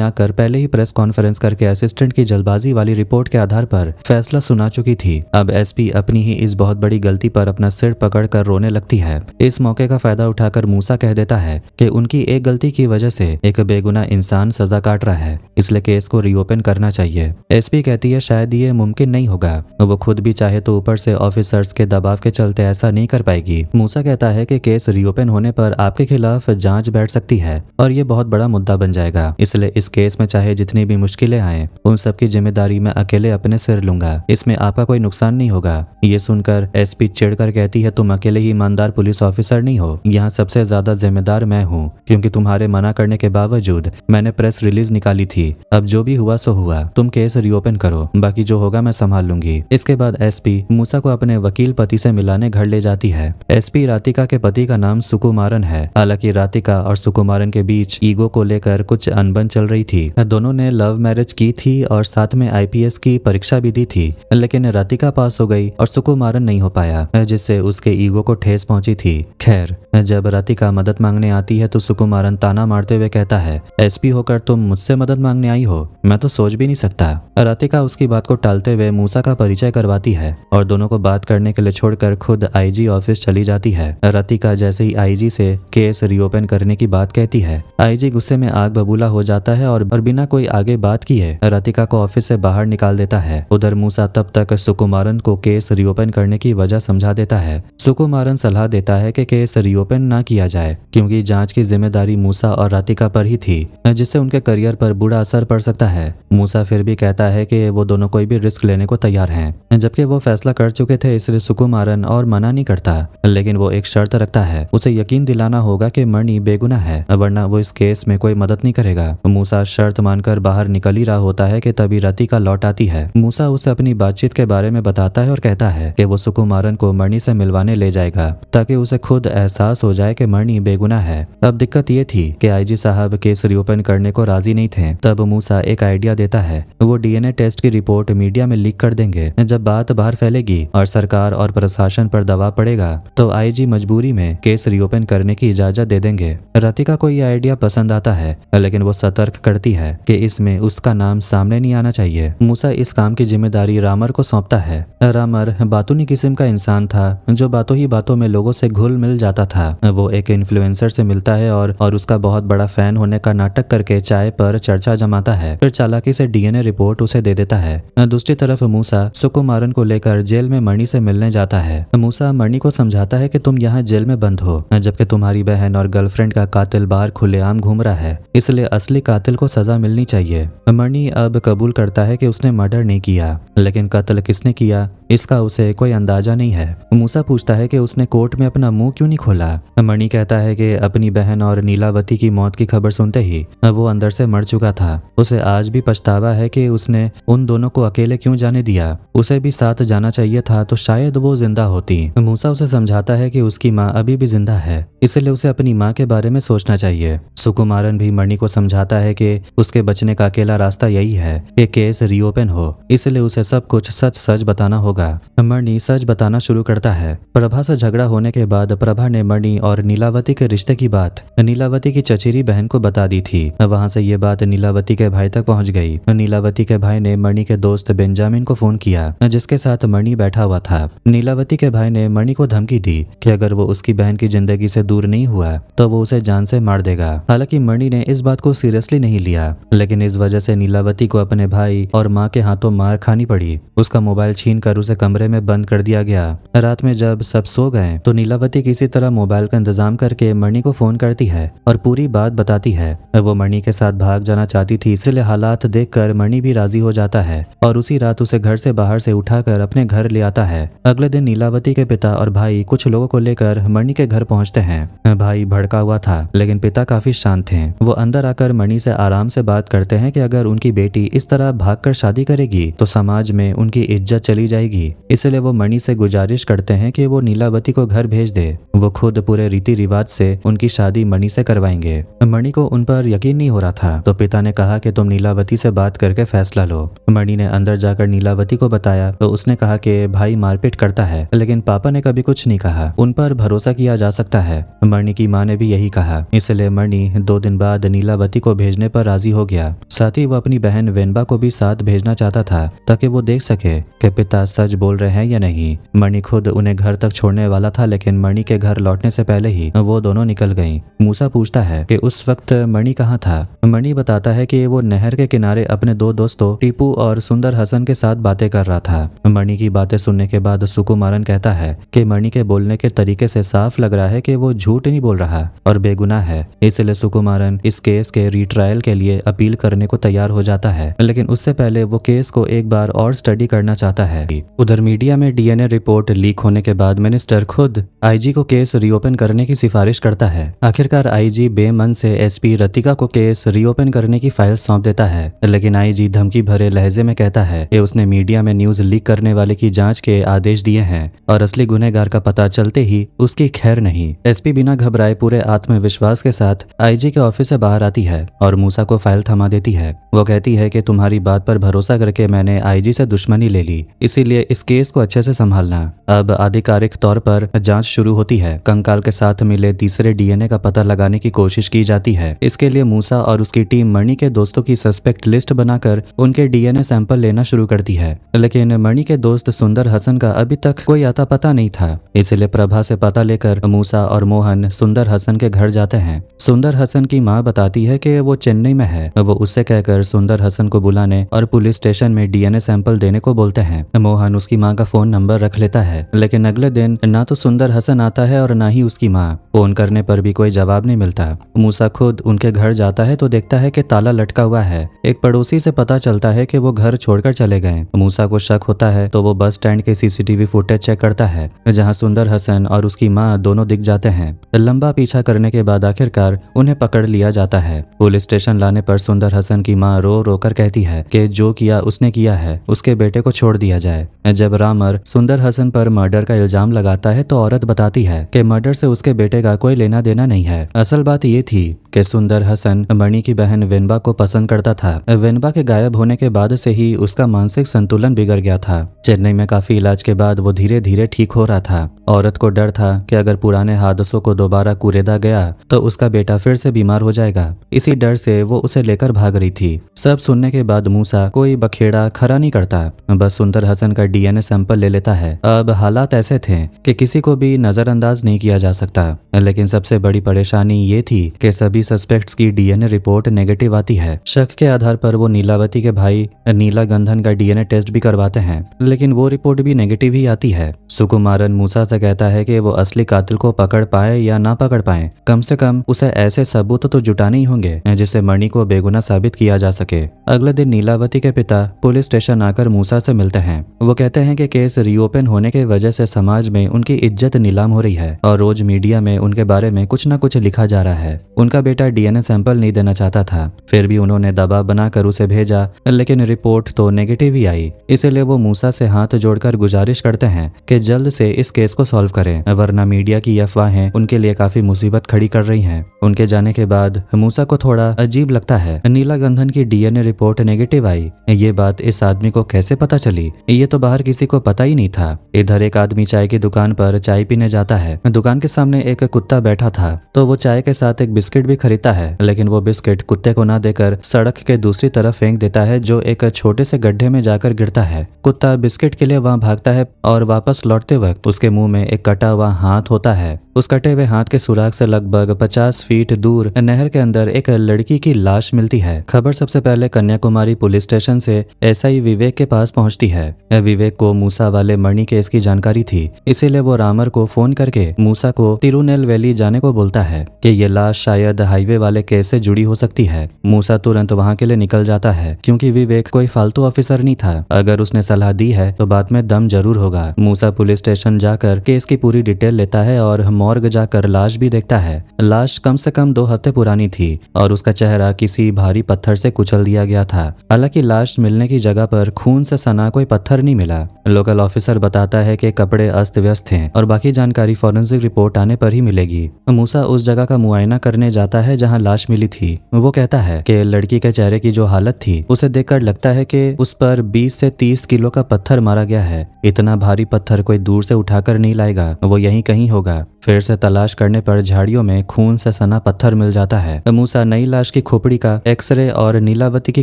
आकर पहले ही प्रेस कॉन्फ्रेंस करके असिस्टेंट की जल्दबाजी वाली रिपोर्ट के आधार पर फैसला सुना चुकी थी। अब एसपी अपनी ही इस बहुत बड़ी गलती पर अपना सिर पकड़कर रोने लगती है। इस मौके का फायदा उठाकर मूसा कह देता है कि उनकी एक गलती की वजह से एक बेगुनाह इंसान सजा काट रहा है, इसलिए केस को रीओपन करना चाहिए। एसपी कहती है शायद ये मुमकिन नहीं होगा, वो खुद भी चाहे तो ऊपर से ऑफिसर्स के दबाव के चलते ऐसा नहीं कर पाएगी। मूसा कहता है कि केस रीओपन होने पर आपके खिलाफ जांच बैठ सकती है और ये बहुत बड़ा मुद्दा बन जाएगा, इसलिए इस केस में चाहे जितनी भी मुश्किलें आए उन सब की जिम्मेदारी मैं अकेले अपने सिर लूंगा, इसमें आपका कोई नुकसान नहीं होगा। ये सुनकर एसपी चिढ़कर कहती है तुम अकेले ही ईमानदार पुलिस ऑफिसर नहीं हो, यहाँ सबसे ज्यादा जिम्मेदार मैं हूँ, क्योंकि तुम्हारे मना करने के बावजूद मैंने प्रेस रिलीज निकाली थी। अब जो भी हुआ सो हुआ, तुम केस रीओपन करो, बाकी जो होगा मैं संभाल लूंगी। इसके बाद एसपी मूसा को अपने वकील पति से मिलाने घर ले जाती है। एसपी राधिका के पति का नाम सुकुमारन है। हालांकि राधिका और सुकुमारन के बीच ईगो को लेकर कुछ अनबन चल रही थी। दोनों ने लव मैरिज की थी और साथ में आईपीएस की परीक्षा भी दी थी, लेकिन राधिका पास हो गई और सुकुमारन नहीं हो पाया, जिससे उसके ईगो को ठेस पहुंची थी। खैर, जब राधिका मदद मांगने आती है तो सुकुमारन ताना मारते हुए कहता है एसपी होकर तुम मुझसे मदद मांगने आई हो, मैं तो सोच भी नहीं सकता। राधिका उसकी बात को टालते हुए मूसा का परिचय करवाती है और दोनों को बात करने के लिए छोड़कर खुद आईजी ऑफिस चली जाती है। राधिका जैसे ही आईजी से केस रीओपन करने की बात कहती है, आईजी गुस्से में आग बबूला हो जाता है और बिना कोई आगे बात किए राधिका को ऑफिस से बाहर निकाल देता है। उधर मूसा तब तक सुकुमारन को केस रीओपन करने की वजह समझा देता है। सुकुमारन सलाह देता है कि केस रीओपन ना किया जाए, क्योंकि जांच की जिम्मेदारी मूसा और राधिका पर ही थी, जिससे उनके करियर पर बुरा असर पड़ सकता है। मूसा फिर भी कहता है कि वो दोनों कोई भी रिस्क लेने को तैयार हैं, जबकि वो फैसला कर चुके थे, इसलिए सुकुमारन और मना नहीं करता, लेकिन वो एक शर्त रखता है, उसे यकीन दिलाना होगा कि मणि बेगुनाह है, वरना वो इस केस में कोई मदद नहीं करेगा। मूसा शर्त मानकर बाहर निकल ही रहा होता है कि तभी राधिका लौट आती है। मूसा उसे अपनी बातचीत के बारे में बताता है और कहता है कि वो सुकुमारन को मणि से मिलवाने ले जाएगा, ताकि उसे खुद एहसास हो जाए कि मणि बेगुनाह है। अब दिक्कत ये थी कि आईजी साहब केस रीओपन करने को राजी नहीं थे। तब मूसा एक आइडिया देता है, वो डीएनए टेस्ट की रिपोर्ट मीडिया में लीक कर देंगे। जब बात बाहर फैलेगी और सरकार और प्रशासन पर दबाव पड़ेगा तो आईजी मजबूरी में केस रीओपन करने की इजाजत दे देंगे। राधिका को यह आइडिया पसंद आता है, लेकिन वो सतर्क करती है कि इसमें उसका नाम सामने नहीं आना चाहिए। मूसा इस काम की जिम्मेदारी रामर को सौंपता है। रामर बातूनी किस्म का इंसान था, जो बातों ही बातों में लोगों से घुल मिल जाता था। वो एक इन्फ्लुएंसर से मिलता है और उसका बहुत बड़ा फैन होने का नाटक करके चाय पर चर्चा जमाता है, फिर चालाकी से डीएनए रिपोर्ट उसे दे देता है। दूसरी तरफ मूसा सुकुमारन को लेकर जेल में मणि से मिलने जाता है। मूसा मणि को समझाता है कि तुम यहाँ जेल में बंद हो, जबकि तुम्हारी बहन और गर्लफ्रेंड का कातिल बाहर खुलेआम घूम रहा है, इसलिए असली कातिल को सजा मिलनी चाहिए। मणि अब कबूल करता है कि उसने मर्डर नहीं किया, लेकिन कत्ल किसने किया इसका उसे कोई अंदाजा नहीं है। मूसा पूछता है कि उसने कोर्ट में अपना मुंह क्यों नहीं खोला। मणि कहता है कि अपनी बहन और नीलावती की मौत की खबर सुनते ही वो अंदर से मर चुका था। उसे आज भी पछतावा है कि उसने उन दोनों को अकेले क्यों जाने दिया, उसे भी साथ जाना चाहिए था तो शायद वो जिंदा होती। मूसा उसे समझाता है कि उसकी माँ अभी भी जिंदा है, इसलिए उसे अपनी माँ के बारे में सोचना चाहिए। सुकुमारन भी मणि को समझाता है कि उसके बचने का अकेला रास्ता यही है कि केस रीओपन हो, इसलिए उसे सब कुछ सच सच बताना होगा। मणि सच बताना शुरू करता है। प्रभा से झगड़ा होने के बाद प्रभा ने मणि और नीलावती के रिश्ते की बात नीलावती की चचेरी बहन को बता दी थी। वहां से से ये बात नीलावती के भाई तक पहुंच गई। नीलावती के भाई ने मणि के दोस्त बेंजामिन को फोन किया जिसके साथ मणि बैठा हुआ था। नीलावती के भाई ने मणि को धमकी दी कि अगर वो उसकी बहन की जिंदगी से दूर नहीं हुआ तो वो उसे जान से मार देगा। हालांकि मणि ने इस बात को सीरियसली नहीं लिया, लेकिन इस वजह से नीलावती को अपने भाई और माँ के हाथों मार खानी पड़ी। उसका मोबाइल छीन कर उसे कमरे में बंद कर दिया गया। रात में जब सब सो गए तो नीलावती किसी तरह मोबाइल का इंतजाम करके मणि को फोन करती है और पूरी बात बताती है। वो मणि के साथ भाग जाना चाहती थी, इसलिए हालात देखकर मणि भी राजी हो जाता है और उसी रात उसे घर से बाहर से उठाकर अपने घर ले आता है। अगले दिन नीलावती के पिता और भाई कुछ लोगों को लेकर मणि के घर पहुंचते हैं। भाई भड़का हुआ था लेकिन पिता काफी शांत थे। वो अंदर आकर मणि से आराम से बात करते हैं कि अगर उनकी बेटी इस तरह भागकर शादी करेगी तो समाज में उनकी इज्जत चली जाएगी। इसलिए वो मणि से गुजारिश करते हैं कि वो नीलावती को घर भेज दे। वो खुद पूरे रीति रिवाज से उनकी शादी मणि से करवाएंगे। मणि को उन पर यकीन नहीं हो रहा था तो पिता ने कहा कि तुम नीलावती से बात करके फैसला लो। मणि ने अंदर जाकर नीलावती को बताया तो उसने कहा कि भाई मारपीट करता है लेकिन पापा ने कभी कुछ नहीं कहा, उन पर भरोसा किया जा सकता है। मणि की माँ ने भी यही कहा, इसलिए मणि 2 दिन बाद नीलावती को भेजने पर राजी हो गया। साथ ही वो अपनी बहन वेनबा को भी साथ भेजना चाहता था ताकि वो देख सके कि पिता सच बोल रहे हैं या नहीं। मणि खुद उन्हें घर तक छोड़ने वाला था लेकिन मणि के घर लौटने से पहले ही वो दोनों निकल गईं। मूसा पूछता है कि उस वक्त मणि कहाँ था। मणि बताता है कि वो नहर के किनारे अपने 2 दोस्तों टीपू और सुंदर हसन के साथ बातें कर रहा था। मणि की बातें सुनने के बाद सुकुमारन कहता है कि मणि के बोलने के तरीके से साफ लग रहा है कि वो झूठ नहीं बोल रहा और बेगुनाह है। इसलिए सुकुमारन इस केस के रीट्रायल के लिए अपील करने को तैयार हो जाता है, लेकिन उससे पहले वो केस को एक बार और स्टडी करना चाहता है। उधर मीडिया में डीएनए रिपोर्ट लीक होने के बाद मिनिस्टर खुद आईजी को केस रीओपन करने की सिफारिश करता है। आखिरकार आईजी बेमन से एसपी रतिका को केस रीओपन करने की फाइल सौंप देता है, लेकिन आईजी धमकी भरे लहजे में कहता है कि उसने मीडिया में न्यूज लीक करने वाले की जांच के आदेश दिए हैं और असली गुनहगार का पता चलते ही उसकी खैर नहीं। एसपी बिना घबराए पूरे आत्मविश्वास के साथ आईजी के ऑफिस से बाहर आती है और मूसा को फाइल थमा देती है। वो कहती है कि तुम्हारी बात पर भरोसा करके मैंने आईजी से दुश्मनी ले ली, इसीलिए इस केस को अच्छे से संभालना। अब आधिकारिक तौर पर जांच शुरू होती है। कंकाल के साथ मिले तीसरे डीएनए का पता लगाने की कोशिश की जाती है। इसके लिए मूसा और उसकी टीम मणि के दोस्तों की सस्पेक्ट लिस्ट बनाकर उनके डीएनए सैंपल लेना शुरू करती है, लेकिन मणि के दोस्त सुंदर हसन का अभी तक कोई आता पता नहीं था। इसलिए प्रभा से पता लेकर मूसा और मोहन सुंदर हसन के घर जाते हैं। सुंदर हसन की माँ बताती है कि वो चेन्नई में है। वो उससे कहकर सुंदर हसन को बुलाने और पुलिस स्टेशन में डीएनए सैंपल देने को बोलते हैं। मोहन उसकी माँ का फोन नंबर रख लेता है, लेकिन अगले दिन ना तो सुंदर हसन आता है और ना ही उसकी माँ। फोन करने पर भी कोई जवाब नहीं मिलता। मूसा खुद उनके घर जाता है तो देखता है कि ताला लटका हुआ है। एक पड़ोसी से पता चलता है कि वो घर छोड़कर चले गए। मूसा को शक होता है तो वो बस स्टैंड के सीसीटीवी फुटेज चेक करता है जहां सुंदर हसन और उसकी माँ दोनों दिख जाते हैं। लंबा पीछा करने के बाद आखिरकार उन्हें पकड़ लिया जाता है। पुलिस स्टेशन लाने पर सुंदर हसन की माँ रो रो कर कहती है कि जो किया उसने किया है, उसके बेटे को छोड़ दिया जाए। जब रामर सुंदर हसन पर मर्डर का इल्जाम लगाता है तो औरत बताती है कि मर्डर से उसके बेटे का कोई लेना देना नहीं है। असल बात ये थी कि सुंदर हसन मणि की बहन वेनबा को पसंद करता था। वेनबा के गायब होने के बाद से ही उसका मानसिक संतुलन बिगड़ गया था। चेन्नई में काफी इलाज के बाद वो धीरे धीरे ठीक हो रहा था। औरत को डर था कि अगर पुराने हादसों को दोबारा कुरेदा गया तो उसका बेटा फिर से बीमार हो जाएगा। इसी डर से वो उसे लेकर भाग रही थी। सब सुनने के बाद मूसा कोई बखेड़ा खड़ा नहीं करता, बस सुंदर हसन का डीएनए सैंपल ले लेता है। अब हालात ऐसे थे कि किसी को भी नजरअंदाज नहीं किया जा सकता, लेकिन सबसे बड़ी परेशानी ये थी कि सभी सस्पेक्ट्स की डीएनए रिपोर्ट नेगेटिव आती है। शक के आधार पर वो नीलावती के भाई नीला गंधन का डीएनए टेस्ट भी करवाते हैं, लेकिन वो रिपोर्ट भी नेगेटिव ही आती है। सुकुमारन मूसा से कहता है कि वो असली कातिल को पकड़ पाए या ना पकड़ पाए, कम से कम उसे ऐसे सबूत तो जुटाने ही होंगे जिससे मणि को बेगुनाह साबित किया जा सके। अगले दिन नीलावती के पिता पुलिस स्टेशन आकर मूसा से मिलते हैं। वो कहते हैं कि केस रीओपन होने की वजह से समाज में उनकी इज्जत नीलाम हो रही है और रोज मीडिया में उनके बारे में कुछ न कुछ लिखा जा रहा है। उनका बेटा डीएनए सैंपल नहीं देना चाहता था, फिर भी उन्होंने दबाव बनाकर उसे भेजा, लेकिन रिपोर्ट तो नेगेटिव ही आई। इसीलिए वो मूसा से हाथ जोड़कर गुजारिश करते हैं कि जल्द से इस केस को सॉल्व करें, वरना मीडिया की अफवाहें उनके लिए काफी मुसीबत खड़ी कर रही हैं। उनके जाने के बाद मूसा को थोड़ा अजीब लगता है। नीला गंधन की डीएनए रिपोर्ट नेगेटिव आई, ये बात इस आदमी को कैसे पता चली? ये तो बाहर किसी को पता ही नहीं था। इधर एक आदमी चाय की दुकान पर चाय पीने जाता है। दुकान के सामने एक कुत्ता बैठा था तो वो चाय के साथ एक बिस्किट भी खरीदता है, लेकिन वो बिस्किट कुत्ते को ना देकर सड़क के दूसरी तरफ फेंक देता है, जो एक छोटे से गड्ढे में जाकर गिरता है। कुत्ता बिस्किट के लिए वहां भागता है और वापस लौटते वक्त उसके मुंह में एक कटा हुआ हाथ होता है। उस कटे हुए हाथ के सुराग से लगभग 50 फीट दूर नहर के अंदर एक लड़की की लाश मिलती है। खबर सबसे पहले कन्याकुमारी पुलिस स्टेशन से एसआई विवेक के पास पहुंचती है। विवेक को मूसा वाले मणि केस की जानकारी थी, इसीलिए वो रामर को फोन करके मूसा को तिरुनेलवेली जाने को बोलता है कि ये लाश शायद हाईवे वाले केस से जुड़ी हो सकती है। मूसा तुरंत वहां के लिए निकल जाता है, क्योंकि विवेक कोई फालतू ऑफिसर नहीं था। अगर उसने सलाह दी है तो बात में दम जरूर होगा। मूसा पुलिस स्टेशन जाकर केस की पूरी डिटेल लेता है और मॉर्ग जाकर लाश भी देखता है। लाश कम से कम 2 हफ्ते पुरानी थी और उसका चेहरा किसी भारी पत्थर से कुचल दिया गया था। हालांकि लाश मिलने की जगह पर खून से सना कोई पत्थर नहीं मिला। लोकल ऑफिसर बताता है कि कपड़े अस्त व्यस्त हैं और बाकी जानकारी फॉरेंसिक रिपोर्ट आने पर ही मिलेगी। मूसा उस जगह का मुआयना करने जाता है जहां लाश मिली थी। वो कहता है कि लड़की के चेहरे की जो हालत थी उसे देखकर लगता है कि उस पर 20 से 30 किलो का पत्थर मारा गया है। इतना भारी पत्थर कोई दूर से उठाकर नहीं लाएगा, वो यहीं कहीं होगा। फिर से तलाश करने पर झाड़ियों में खून से सना पत्थर मिल जाता है। मूसा नई लाश की खोपड़ी का एक्सरे और नीलावती की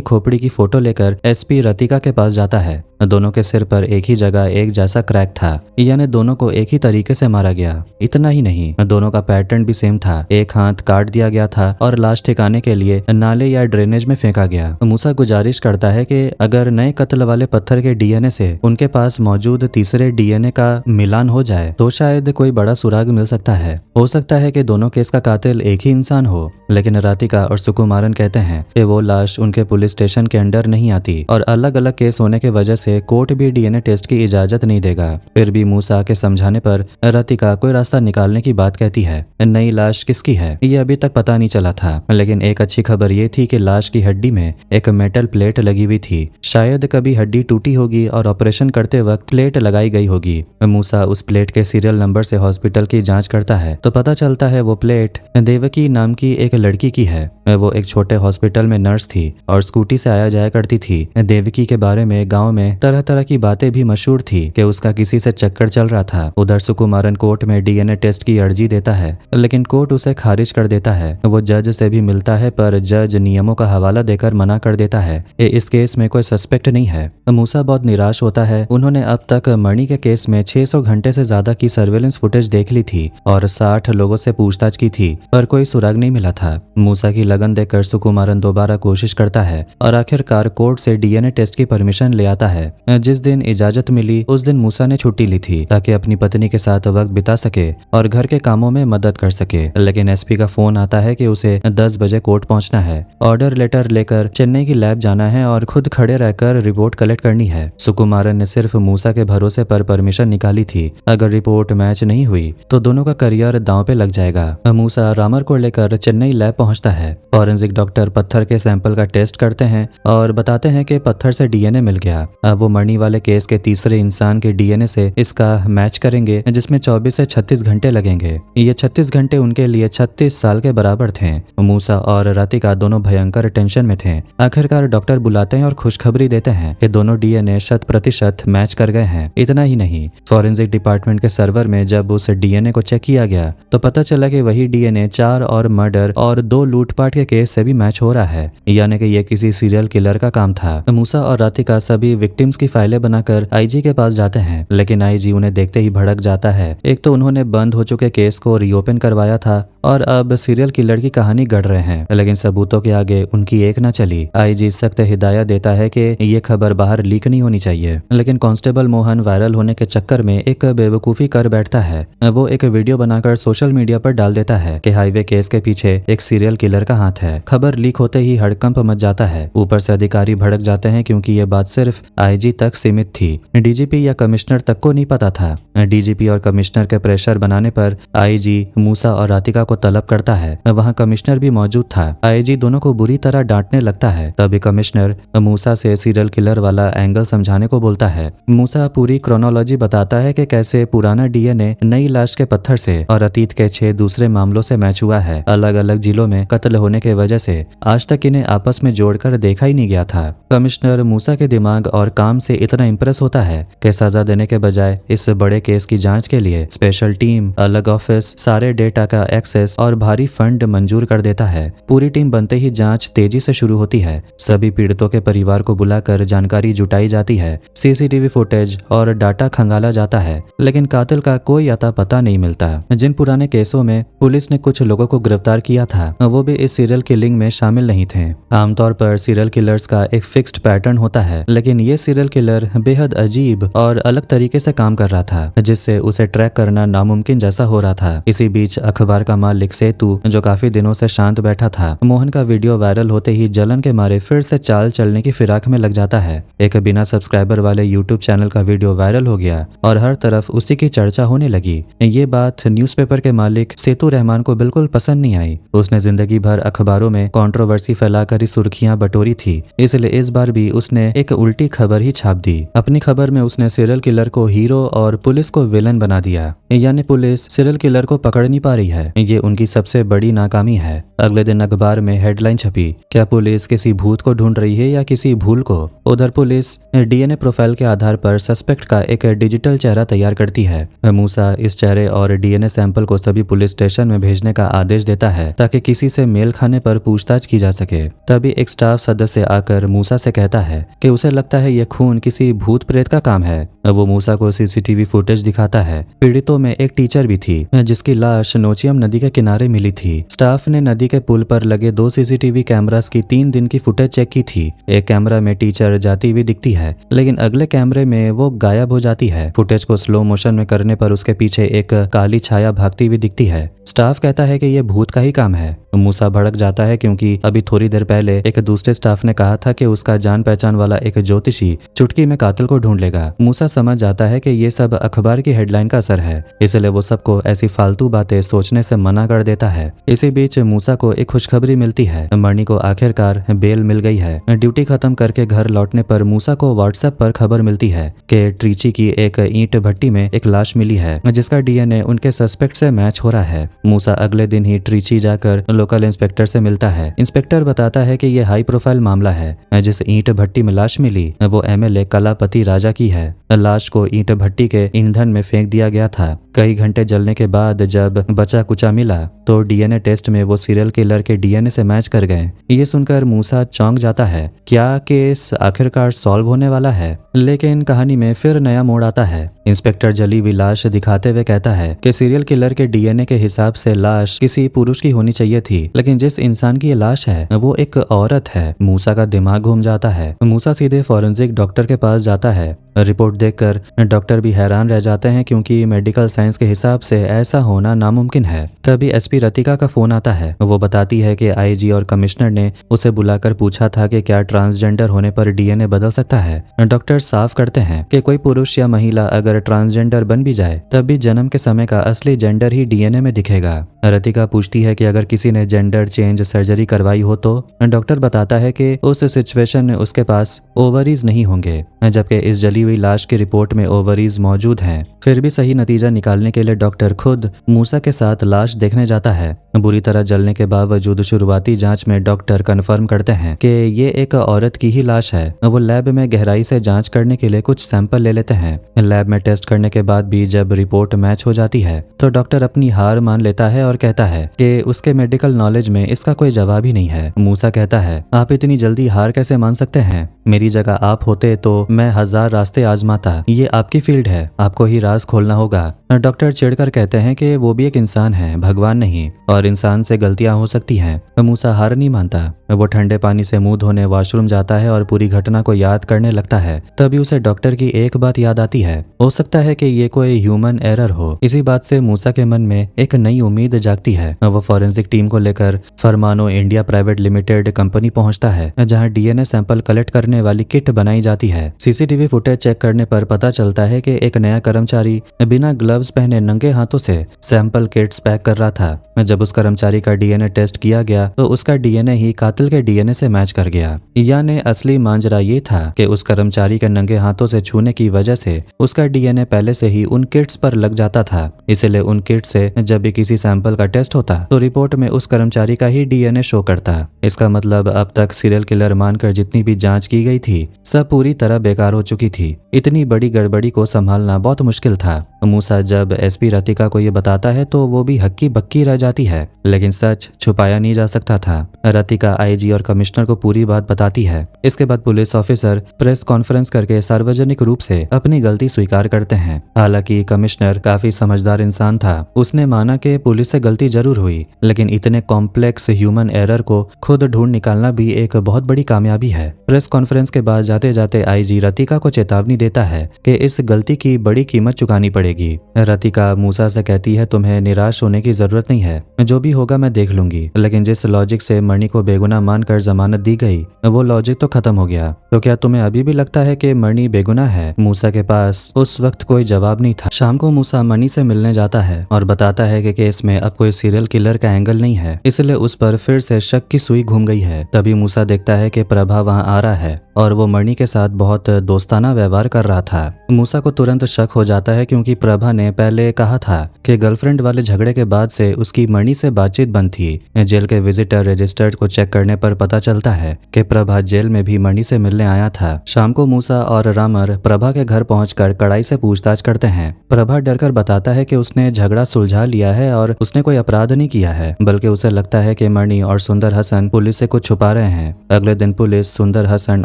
खोपड़ी की फोटो लेकर एसपी रतिका के पास जाता है। दोनों के सिर पर एक ही जगह एक जैसा क्रैक था, यानी दोनों को एक ही तरीके से मारा गया। इतना ही नहीं, दोनों का पैटर्न भी सेम था। एक हाथ काट दिया गया था और लाश ठिकाने के लिए नाले या ड्रेनेज में फेंका गया। मूसा गुजारिश करता है कि अगर नए कत्ल वाले पत्थर के डीएनए से उनके पास मौजूद तीसरे डीएनए का मिलान हो जाए तो शायद कोई बड़ा सुराग मिल सकता है। हो सकता है कि दोनों केस का कातिल एक ही इंसान हो। लेकिन राधिका और सुकुमारन कहते हैं कि वो लाश उनके पुलिस स्टेशन के अंडर नहीं आती और अलग अलग केस होने की वजह से कोर्ट भी डीएनए टेस्ट की इजाजत नहीं देगा। फिर भी मूसा के समझाने पर राधिका कोई रास्ता निकालने की बात कहती है। नई लाश किसकी है ये अभी तक पता नहीं चला था, लेकिन एक अच्छी खबर ये थी कि लाश की हड्डी में एक मेटल प्लेट लगी हुई थी। शायद कभी हड्डी टूटी होगी और ऑपरेशन करते वक्त प्लेट लगाई गई होगी। मूसा उस प्लेट के सीरियल नंबर से हॉस्पिटल की जांच करता है तो पता चलता है वो प्लेट देवकी नाम की एक लड़की की है। वो एक छोटे हॉस्पिटल में नर्स थी और स्कूटी से आया जाया करती थी। देवकी के बारे में गांव में तरह तरह की बातें भी मशहूर थी कि उसका किसी से चक्कर चल रहा था। उधर सुकुमारन कोर्ट में डीएनए टेस्ट की अर्जी देता है, लेकिन कोर्ट उसे खारिज कर देता है। वो जज से भी मिलता है पर जज नियमों का हवाला देकर मना कर देता है कि इस केस में कोई सस्पेक्ट नहीं है। मूसा बहुत निराश होता है। उन्होंने अब तक मणि के केस में 600 घंटे से ज्यादा की सर्वेलेंस फुटेज देख ली थी और 60 लोगों से पूछताछ की थी, पर कोई सुराग नहीं मिला था। मूसा की लगन देखकर सुकुमारन दोबारा कोशिश करता है और आखिरकार कोर्ट से डीएनए टेस्ट की परमिशन ले आता है। जिस दिन इजाजत मिली उस दिन मूसा ने छुट्टी ली थी ताकि अपनी पत्नी के साथ वक्त बिता सके और घर के कामों में मदद कर सके। लेकिन एसपी का फोन आता है कि उसे 10 बजे कोर्ट पहुंचना है, ऑर्डर लेटर लेकर चेन्नई की लैब जाना है और खुद खड़े रहकर रिपोर्ट कलेक्ट करनी है। सुकुमारन ने सिर्फ मूसा के भरोसे पर परमिशन निकाली थी। अगर रिपोर्ट मैच नहीं हुई तो दोनों का करियर दांव पे लग जाएगा। मूसा रामर को लेकर चेन्नई लैब पहुंचता है। फॉरेंसिक डॉक्टर पत्थर के सैंपल का टेस्ट करते हैं और बताते हैं कि पत्थर से डीएनए मिल गया। अब वो मणि वाले केस के तीसरे इंसान के डीएनए से इसका मैच करेंगे, जिसमें 24 से 36 घंटे लगेंगे। ये 36 घंटे उनके लिए 36 साल के बराबर थे। मूसा और राधिका दोनों भयंकर टेंशन में थे। आखिरकार डॉक्टर बुलाते हैं और खुशखबरी देते हैं कि दोनों डीएनए 100% मैच कर गए हैं। इतना ही नहीं, फॉरेंसिक डिपार्टमेंट के सर्वर में जब उस डीएनए को चेक किया गया तो पता चला कि वही डीएनए 4 और मर्डर और 2 लूटपाट के केस से भी मैच हो रहा है, यानी कि ये किसी सीरियल किलर का काम था। मूसा और राधिका सभी विक्टिम्स की फाइलें बनाकर आईजी के पास जाते हैं, लेकिन आईजी उन्हें देखते ही भड़क जाता है। एक तो उन्होंने बंद हो चुके केस को रीओपन करवाया था और अब सीरियल किलर की कहानी गढ़ रहे हैं, लेकिन सबूतों के आगे उनकी एक न चली। आईजी सख्त हिदायत देता है कि ये खबर बाहर लीक नहीं होनी चाहिए, लेकिन कांस्टेबल मोहन वायरल होने के चक्कर में एक बेवकूफी कर बैठता है। वो एक वीडियो बनाकर सोशल मीडिया पर डाल देता है कि हाईवे केस के पीछे एक सीरियल किलर का हाथ है। खबर लीक होते ही हड़कंप मच जाता है। ऊपर से अधिकारी भड़क जाते हैं क्योंकि ये बात सिर्फ आईजी तक सीमित थी, डीजीपी या कमिश्नर तक को नहीं पता था। डीजीपी और कमिश्नर के प्रेशर बनाने पर आईजी मूसा और राधिका को तलब करता है। वहां कमिश्नर भी मौजूद था। आईजी दोनों को बुरी तरह डांटने लगता है। तभी कमिश्नर मूसा से सीरियल किलर वाला एंगल समझाने को बोलता है। मूसा पूरी क्रोनोलॉजी बताता है कि कैसे पुराना डीएनए नई लाश के पत्थर पत्थर से और अतीत के 6 दूसरे मामलों से मैच हुआ है। अलग अलग जिलों में कत्ल होने के वजह से आज तक इन्हें आपस में जोड़कर देखा ही नहीं गया था। कमिश्नर मूसा के दिमाग और काम से इतना इंप्रेस होता है कि सजा देने के बजाय इस बड़े केस की जांच के लिए स्पेशल टीम, अलग ऑफिस, सारे डेटा का एक्सेस और भारी फंड मंजूर कर देता है। पूरी टीम बनते ही जांच तेजी से शुरू होती है। सभी पीड़ितों के परिवार को बुलाकर जानकारी जुटाई जाती है, सीसीटीवी फुटेज और डाटा खंगाला जाता है, लेकिन कातिल का कोई अता पता नहीं मिलता। जिन पुराने केसों में पुलिस ने कुछ लोगों को गिरफ्तार किया था वो भी इस सीरियल किलिंग में शामिल नहीं थे। आमतौर पर सीरियल किलर्स का एक फिक्स्ड पैटर्न होता है, लेकिन ये सीरियल किलर बेहद अजीब और अलग तरीके से काम कर रहा था, जिससे उसे ट्रैक करना नामुमकिन जैसा हो रहा था। इसी बीच अखबार का मालिक सेतु, जो काफी दिनों से शांत बैठा था, मोहन का वीडियो वायरल होते ही जलन के मारे फिर से चाल चलने की फिराक में लग जाता है। एक बिना सब्सक्राइबर वाले यूट्यूब चैनल का वीडियो वायरल हो गया और हर तरफ उसी की चर्चा होने लगी। ये बात न्यूज़पेपर के मालिक सेतु रहमान को बिल्कुल पसंद नहीं आई। उसने जिंदगी भर अखबारों में कंट्रोवर्सी फैलाकर ही सुर्खियां बटोरी थी, इसलिए इस बार भी उसने एक उल्टी खबर ही छाप दी। अपनी खबर में उसने सीरियल किलर को हीरो और पुलिस को विलन बना दिया, यानी पुलिस सीरियल किलर को पकड़ नहीं पा रही है। ये उनकी सबसे बड़ी नाकामी है। अगले दिन अखबार में हेडलाइन छपी, क्या पुलिस किसी भूत को ढूंढ रही है या किसी भूल को। उधर पुलिस डीएनए प्रोफाइल के आधार पर सस्पेक्ट का एक डिजिटल चेहरा तैयार करती है। मूसा इस चेहरे और डीएनए सैंपल को सभी पुलिस स्टेशन में भेजने का आदेश देता है ताकि किसी से मेल खाने पर पूछताछ की जा सके। तभी एक स्टाफ सदस्य आकर मूसा से कहता है कि उसे लगता है ये खून किसी भूत प्रेत का काम है। वो मूसा को सीसीटीवी फुटेज दिखाता है। पीड़ितों में एक टीचर भी थी जिसकी लाश नोचियम नदी के किनारे मिली थी। स्टाफ ने नदी के पुल पर लगे 2 सीसीटीवी कैमरास की 3 दिन की फुटेज चेक की थी। एक कैमरा में टीचर जाती हुई दिखती है, लेकिन अगले कैमरे में वो गायब हो जाती है। फुटेज को स्लो मोशन में करने पर उसके पीछे एक काली छाया भागती हुई दिखती है। स्टाफ कहता है कि यह भूत का ही काम है। मूसा भड़क जाता है क्योंकि अभी थोड़ी देर पहले एक दूसरे स्टाफ ने कहा था कि उसका जान पहचान वाला एक ज्योतिषी चुटकी में कातिल को ढूंढ लेगा। मूसा समझ जाता है कि ये सब अखबार की हेडलाइन का असर है, इसलिए वो सबको ऐसी फालतू बातें सोचने से मना कर देता है। इसी बीच मूसा को एक खुशखबरी मिलती है, मणि को आखिरकार बेल मिल गई है। ड्यूटी खत्म करके घर लौटने पर मूसा को व्हाट्सएप पर खबर मिलती है कि ट्रिची की एक ईंट भट्टी में एक लाश मिली है जिसका डीएनए उनके सस्पेक्ट से मैच हो रहा है। मूसा अगले दिन ही ट्रिची जाकर लोकल इंस्पेक्टर से मिलता है। इंस्पेक्टर बताता है कि यह हाई प्रोफाइल मामला है। जिस ईंट भट्टी में लाश मिली वो एमएलए कलापति राजा की है। लाश को ईंट भट्टी के ईंधन में फेंक दिया गया था। कई घंटे जलने के बाद जब बचा कुचा मिला तो डीएनए टेस्ट में वो सीरियल किलर के डीएनए से मैच कर गए। ये सुनकर मूसा चौंक जाता है। क्या केस आखिरकार सॉल्व होने वाला है? लेकिन कहानी में फिर नया मोड़ आता है। इंस्पेक्टर जली हुई लाश दिखाते हुए कहता है कि सीरियल किलर के डीएनए के हिसाब से लाश किसी पुरुष की होनी चाहिए थी, लेकिन जिस इंसान की ये लाश है वो एक औरत है। मूसा का दिमाग घूम जाता है। मूसा सीधे फॉरेंसिक डॉक्टर के पास जाता है। रिपोर्ट देखकर डॉक्टर भी हैरान रह जाते हैं क्योंकि मेडिकल साइंस के हिसाब से ऐसा होना नामुमकिन है। तभी एसपी रतिका का फोन आता है। वो बताती है कि आईजी और कमिश्नर ने उसे बुलाकर पूछा था कि क्या ट्रांसजेंडर होने पर डीएनए बदल सकता है। डॉक्टर साफ करते हैं कि कोई पुरुष या महिला अगर ट्रांसजेंडर बन भी जाए तब भी जन्म के समय का असली जेंडर ही डीएनए में दिखेगा। रतिका पूछती है कि अगर किसी ने जेंडर चेंज सर्जरी करवाई हो तो। डॉक्टर बताता है कि उस सिचुएशन में उसके पास ओवरीज नहीं होंगे, जबकि इस जली हुई लाश की रिपोर्ट में ओवरीज मौजूद हैं। फिर भी सही नतीजा निकालने के लिए डॉक्टर खुद मूसा के साथ लाश देखने जाता है। बुरी तरह जलने के बावजूद शुरुआती जांच में डॉक्टर कंफर्म करते हैं कि ये एक औरत की ही लाश है। वो लैब में गहराई से जांच करने के लिए कुछ सैंपल ले लेते हैं। लैब में टेस्ट करने के बाद भी जब रिपोर्ट मैच हो जाती है तो डॉक्टर अपनी हार मान लेता है और कहता है कि उसके मेडिकल नॉलेज में इसका कोई जवाब ही नहीं है। मूसा कहता है, आप इतनी जल्दी हार कैसे मान सकते हैं? मेरी जगह आप होते तो मैं 1000 रास्ते आजमाता। ये आपकी फील्ड है, आपको ही राज खोलना होगा। डॉक्टर चिढ़कर कहते हैं कि वो भी एक इंसान है, भगवान नहीं, और इंसान से गलतियां हो सकती हैं। मूसा हार नहीं मानता। वो ठंडे पानी से मुंह धोने वॉशरूम जाता है और पूरी घटना को याद करने लगता है। तभी उसे डॉक्टर की एक बात याद आती है, हो सकता है कि ये कोई ह्यूमन एरर हो। इसी बात से मूसा के मन में एक नई उम्मीद जागती है। वो फॉरेंसिक टीम को लेकर फरमानो इंडिया प्राइवेट लिमिटेड कंपनी पहुंचता है, जहां डीएनए सैंपल कलेक्ट करने वाली किट बनाई जाती है। सीसीटीवी फुटेज चेक करने पर पता चलता है कि एक नया कर्मचारी बिना ग्लव्स पहने नंगे हाथों से सैंपल किट्स पैक कर रहा था। जब उस कर्मचारी का डीएनए टेस्ट किया गया तो उसका डीएनए ही कातिल के डीएनए से मैच कर गया। यानी असली मांजरा ये था कि उस कर्मचारी के नंगे हाथों से छूने की वजह से उसका डीएनए पहले से ही उन किट्स पर लग जाता था। इसलिए उन किट से जब भी किसी सैंपल का टेस्ट होता तो रिपोर्ट में उस कर्मचारी का ही डीएनए शो करता। इसका मतलब अब तक सीरियल किलर मानकर जितनी भी जांच की गई थी सब पूरी तरह बेकार हो चुकी थी। इतनी बड़ी गड़बड़ी को संभालना बहुत मुश्किल था। मूसा जब एसपी रतिका को ये बताता है तो वो भी हक्की बक्की रह जाती है, लेकिन सच छुपाया नहीं जा सकता था। रतिका आईजी और कमिश्नर को पूरी बात बताती है। इसके बाद पुलिस ऑफिसर प्रेस कॉन्फ्रेंस करके सार्वजनिक रूप से अपनी गलती स्वीकार करते हैं। हालांकि कमिश्नर काफी समझदार इंसान था। उसने माना कि पुलिस से गलती जरूर हुई, लेकिन इतने कॉम्प्लेक्स ह्यूमन एरर को खुद ढूंढ निकालना भी एक बहुत बड़ी कामयाबी है। प्रेस कॉन्फ्रेंस के बाद जाते जाते आईजी रतिका को चेतावनी देता है कि इस गलती की बड़ी कीमत चुकानी पड़ेगी। रतिका मूसा से कहती है, तुम्हें निराश होने की जरूरत नहीं है, जो भी होगा मैं देख लूंगी। लेकिन जिस लॉजिक से मणि को बेगुनाह मानकर जमानत दी गई वो लॉजिक तो खत्म हो गया। तो क्या तुम्हें अभी भी लगता है कि मणि बेगुनाह है? मूसा के पास उस वक्त कोई जवाब नहीं था। शाम को मूसा मणि से मिलने जाता है और बताता है कि केस में अब कोई सीरियल किलर का एंगल नहीं है, इसलिए उस पर फिर से शक की सुई घूम गई है। तभी मूसा देखता है कि प्रभा वहां आ रहा है और वो मणि के साथ बहुत दोस्ताना व्यवहार कर रहा था। मूसा को तुरंत शक हो जाता है क्योंकि प्रभा ने पहले कहा था कि गर्लफ्रेंड वाले झगड़े के बाद से उसकी मणि से बातचीत बंद थी। जेल के विजिटर रजिस्टर्ड को चेक करने पर पता चलता है कि प्रभा जेल में भी मणि से मिलने आया था। शाम को मूसा और रामर प्रभा के घर पहुंचकर कड़ाई से पूछताछ करते हैं। प्रभा डरकर बताता है कि उसने झगड़ा सुलझा लिया है और उसने कोई अपराध नहीं किया है, बल्कि उसे लगता है कि मणि और सुंदर हसन पुलिस से कुछ छुपा रहे हैं। अगले दिन पुलिस सुंदर हसन